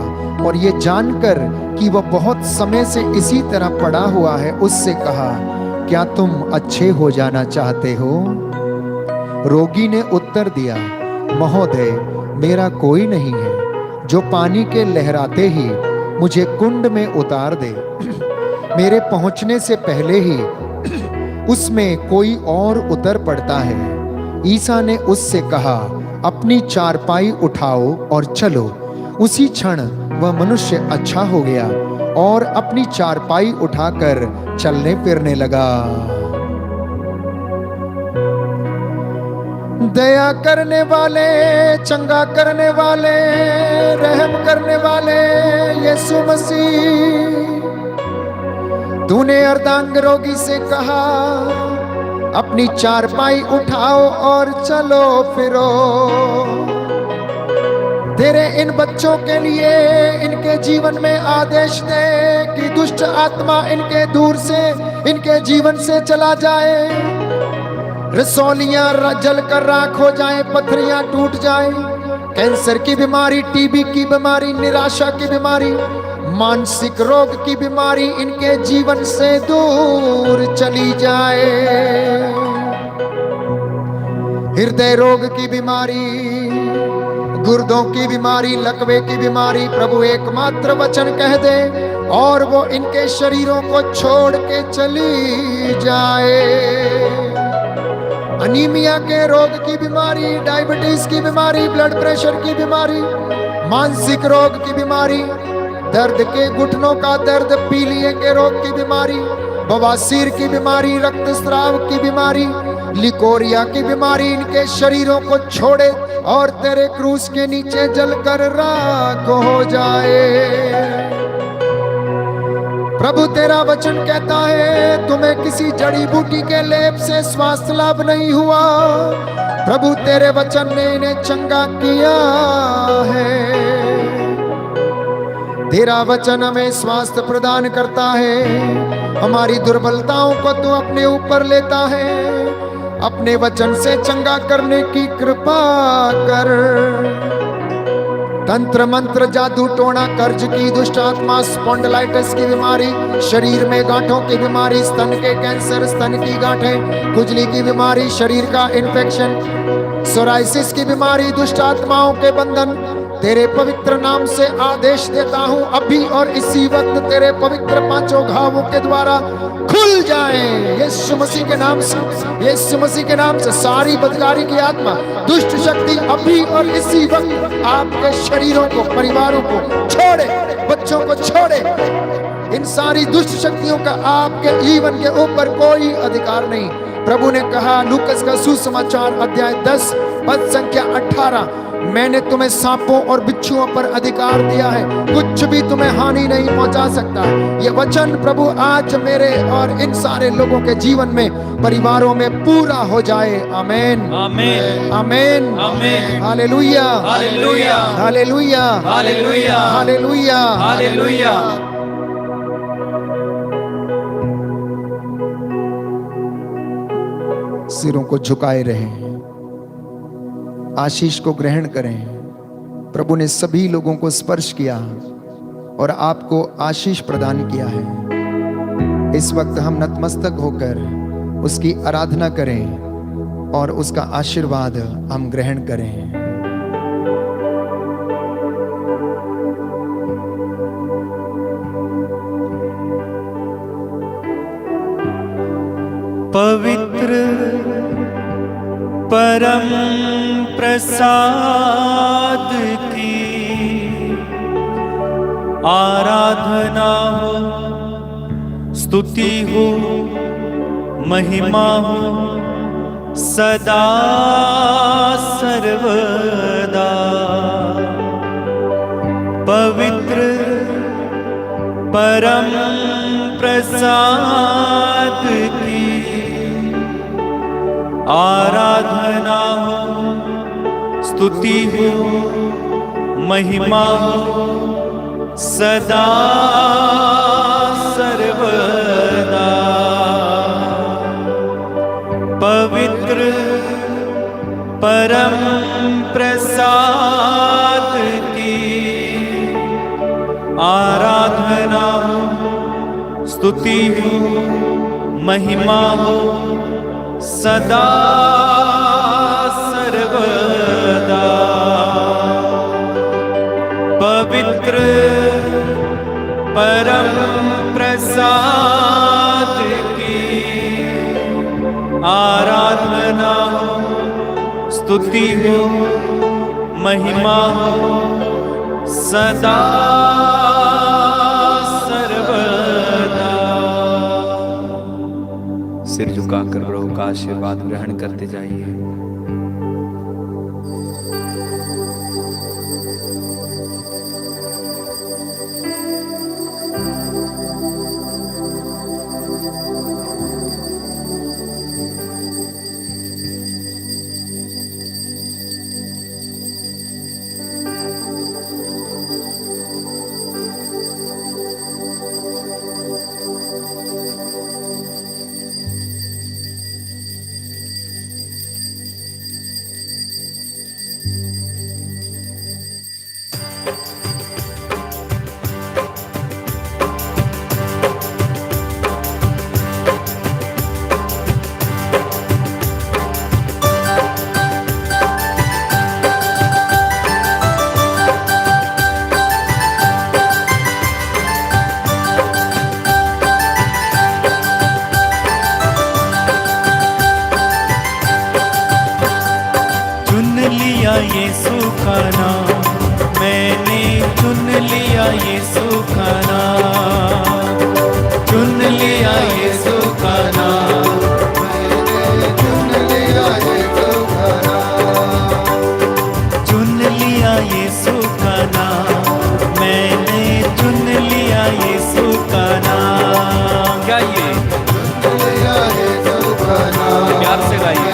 और ये जानकर कि वह बहुत समय से इसी तरह पड़ा हुआ है, उससे कहा, क्या तुम अच्छे हो जाना चाहते हो? रोगी ने उत्तर दिया, महोदय, मेरा कोई नहीं है जो पानी के लहराते ही मुझे कुंड में उतार दे। मेरे पहुंचने से पहले ही उसमें कोई और उतर पड़ता है। ईसा ने उससे कहा, अपनी चारपाई उठाओ और चलो। उसी क्षण वह मनुष्य अच्छा हो गया और अपनी चारपाई उठाकर चलने फिरने लगा। दया करने वाले, चंगा करने वाले, रहम करने वाले यीशु मसीह, तूने अर्धांग रोगी से कहा, अपनी चारपाई उठाओ और चलो फिरो। तेरे इन बच्चों के लिए इनके जीवन में आदेश दे कि दुष्ट आत्मा इनके दूर से, इनके जीवन से चला जाए। रसौलियां जल कर राख हो जाए, पथरियां टूट जाए, कैंसर की बीमारी, टीबी की बीमारी, निराशा की बीमारी, मानसिक रोग की बीमारी इनके जीवन से दूर चली जाए। हृदय रोग की बीमारी, गुर्दों की बीमारी, लकवे की बीमारी, प्रभु एकमात्र वचन कह दे और वो इनके शरीरों को छोड़ के चली जाए। अनीमिया के रोग की बीमारी, डायबिटीज की बीमारी, ब्लड प्रेशर की बीमारी, मानसिक रोग की बीमारी, दर्द के घुटनों का दर्द, पीलिए के रोग की बीमारी, बवासीर की बीमारी, रक्तस्राव की बीमारी, लिकोरिया की बीमारी इनके शरीरों को छोड़े और तेरे क्रूस के नीचे जलकर राख हो जाए। प्रभु तेरा वचन कहता है, तुम्हें किसी जड़ी बूटी के लेप से स्वास्थ्य लाभ नहीं हुआ। प्रभु तेरे वचन ने इन्हें चंगा किया है। तेरा वचन हमें स्वास्थ्य प्रदान करता है। हमारी दुर्बलताओं को तू अपने ऊपर लेता है। अपने वचन से चंगा करने की कृपा कर। तंत्र मंत्र, जादू टोना, कर्ज की दुष्ट आत्मा, स्पॉन्डिलाइटिस की बीमारी, शरीर में गांठों की बीमारी, स्तन के कैंसर, स्तन की गांठें, खुजली की बीमारी, शरीर का इन्फेक्शन, सोराइसिस की बीमारी, दुष्ट आत्माओं के बंधन तेरे पवित्र नाम से आदेश देता हूं, अभी और इसी वक्त तेरे पवित्र पांचों घावों के द्वारा खुल जाएं। यीशु मसीह के नाम से, यीशु मसीह के नाम से सारी बदकारी की आत्मा, दुष्ट शक्ति अभी और इसी वक्त आपके शरीरों को, परिवारों को छोड़े, बच्चों को छोड़े। इन सारी दुष्ट शक्तियों का आपके जीवन के ऊपर कोई अधिकार नहीं। प्रभु ने कहा, लूकस का सुसमाचार अध्याय 10 पद संख्या 18, मैंने तुम्हें सांपों और बिच्छुओं पर अधिकार दिया है, कुछ भी तुम्हें हानि नहीं पहुंचा सकता। ये वचन प्रभु आज मेरे और इन सारे लोगों के जीवन में, परिवारों में पूरा हो जाए। आमीन, आमीन, आमीन, आमीन। Hallelujah, hallelujah, hallelujah, hallelujah, hallelujah, hallelujah. सिरों को झुकाए रहें, आशीष को ग्रहण करें। प्रभु ने सभी लोगों को स्पर्श किया और आपको आशीष प्रदान किया है। इस वक्त हम नतमस्तक होकर उसकी आराधना करें और उसका आशीर्वाद हम ग्रहण करें। पवित्र परम प्रसाद की आराधना हो, स्तुति हो, महिमा हो सदा सर्वदा। पवित्र परम प्रसाद की आराधना हो, स्तुति हो, महिमा हो, सदा सर्वदा। पवित्र परम प्रसाद की आराधना हो, स्तुति हो, महिमा हो, सदा सर्वदा। पवित्र परम प्रसाद की आराधना हो, स्तुति हो, महिमा हो, सदा सर्वदा। सिर झुकाकर प्रभु का आशीर्वाद ग्रहण करते जाइए। यीशु का नाम, मैंने चुन लिया यीशु का नाम, चुन लिया यीशु का नाम, मैंने चुन लिया यीशु का नाम, चुन लिया यीशु का नाम, मैंने चुन लिया यीशु का नाम। गाइए, चुन लिया यीशु का नाम, प्यार से गाइए।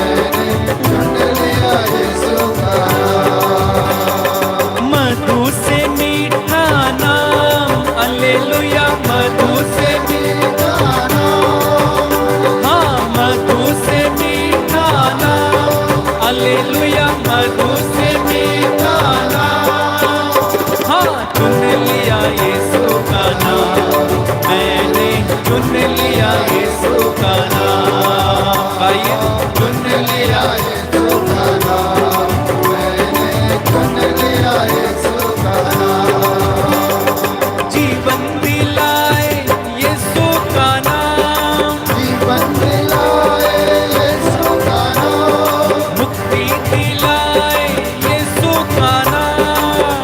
मधु से मीठा नाम, हालेलुया, मधु से मीठा नाम, हाँ मधु से मीठा नाम, हालेलुया, मधु से मीठा नाम, हाँ चुन लिया यीशु का नाम, मैंने चुन लिया यीशु का नाम। भाइये, चुन लिया यीशु का नाम, मैंने चुन लिया यीशु का नाम। जीवन दिलाए यीशु का नाम, जीवन दिलाए यीशु का नाम, मुक्ति दिलाए यीशु का नाम,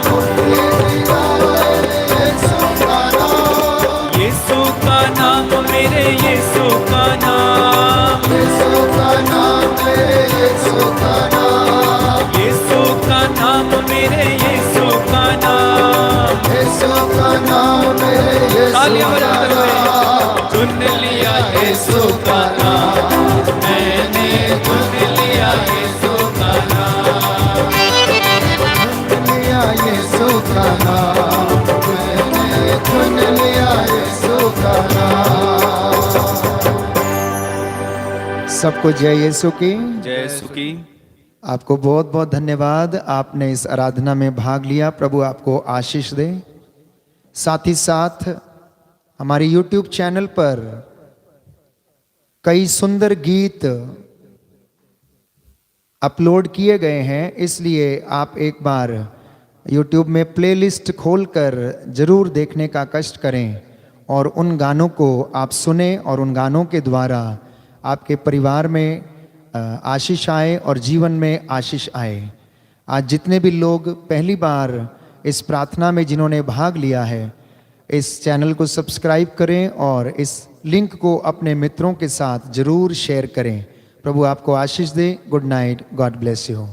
मुक्ति दिलाए यीशु का नाम। यीशु का नाम मेरे यीशु का नाम, यीशु का नाम मेरे यीशु का नाम, यीशु का नाम मेरे यीशु का नाम, यीशु का नाम मेरे यीशु का नाम। चुन लिया यीशु का नाम, मैंने चुन लिया यीशु का नाम, चुन लिया यीशु का नाम, मैंने चुन लिया यीशु का नाम। सबको जय यीशु की। जय यीशु की। आपको बहुत बहुत धन्यवाद, आपने इस आराधना में भाग लिया। प्रभु आपको आशीष दे। साथ ही साथ हमारे YouTube चैनल पर कई सुंदर गीत अपलोड किए गए हैं, इसलिए आप एक बार YouTube में प्लेलिस्ट खोलकर जरूर देखने का कष्ट करें और उन गानों को आप सुने और उन गानों के द्वारा आपके परिवार में आशीष आए और जीवन में आशीष आए। आज जितने भी लोग पहली बार इस प्रार्थना में जिन्होंने भाग लिया है, इस चैनल को सब्सक्राइब करें और इस लिंक को अपने मित्रों के साथ जरूर शेयर करें। प्रभु आपको आशीष दे। Good night, god bless you.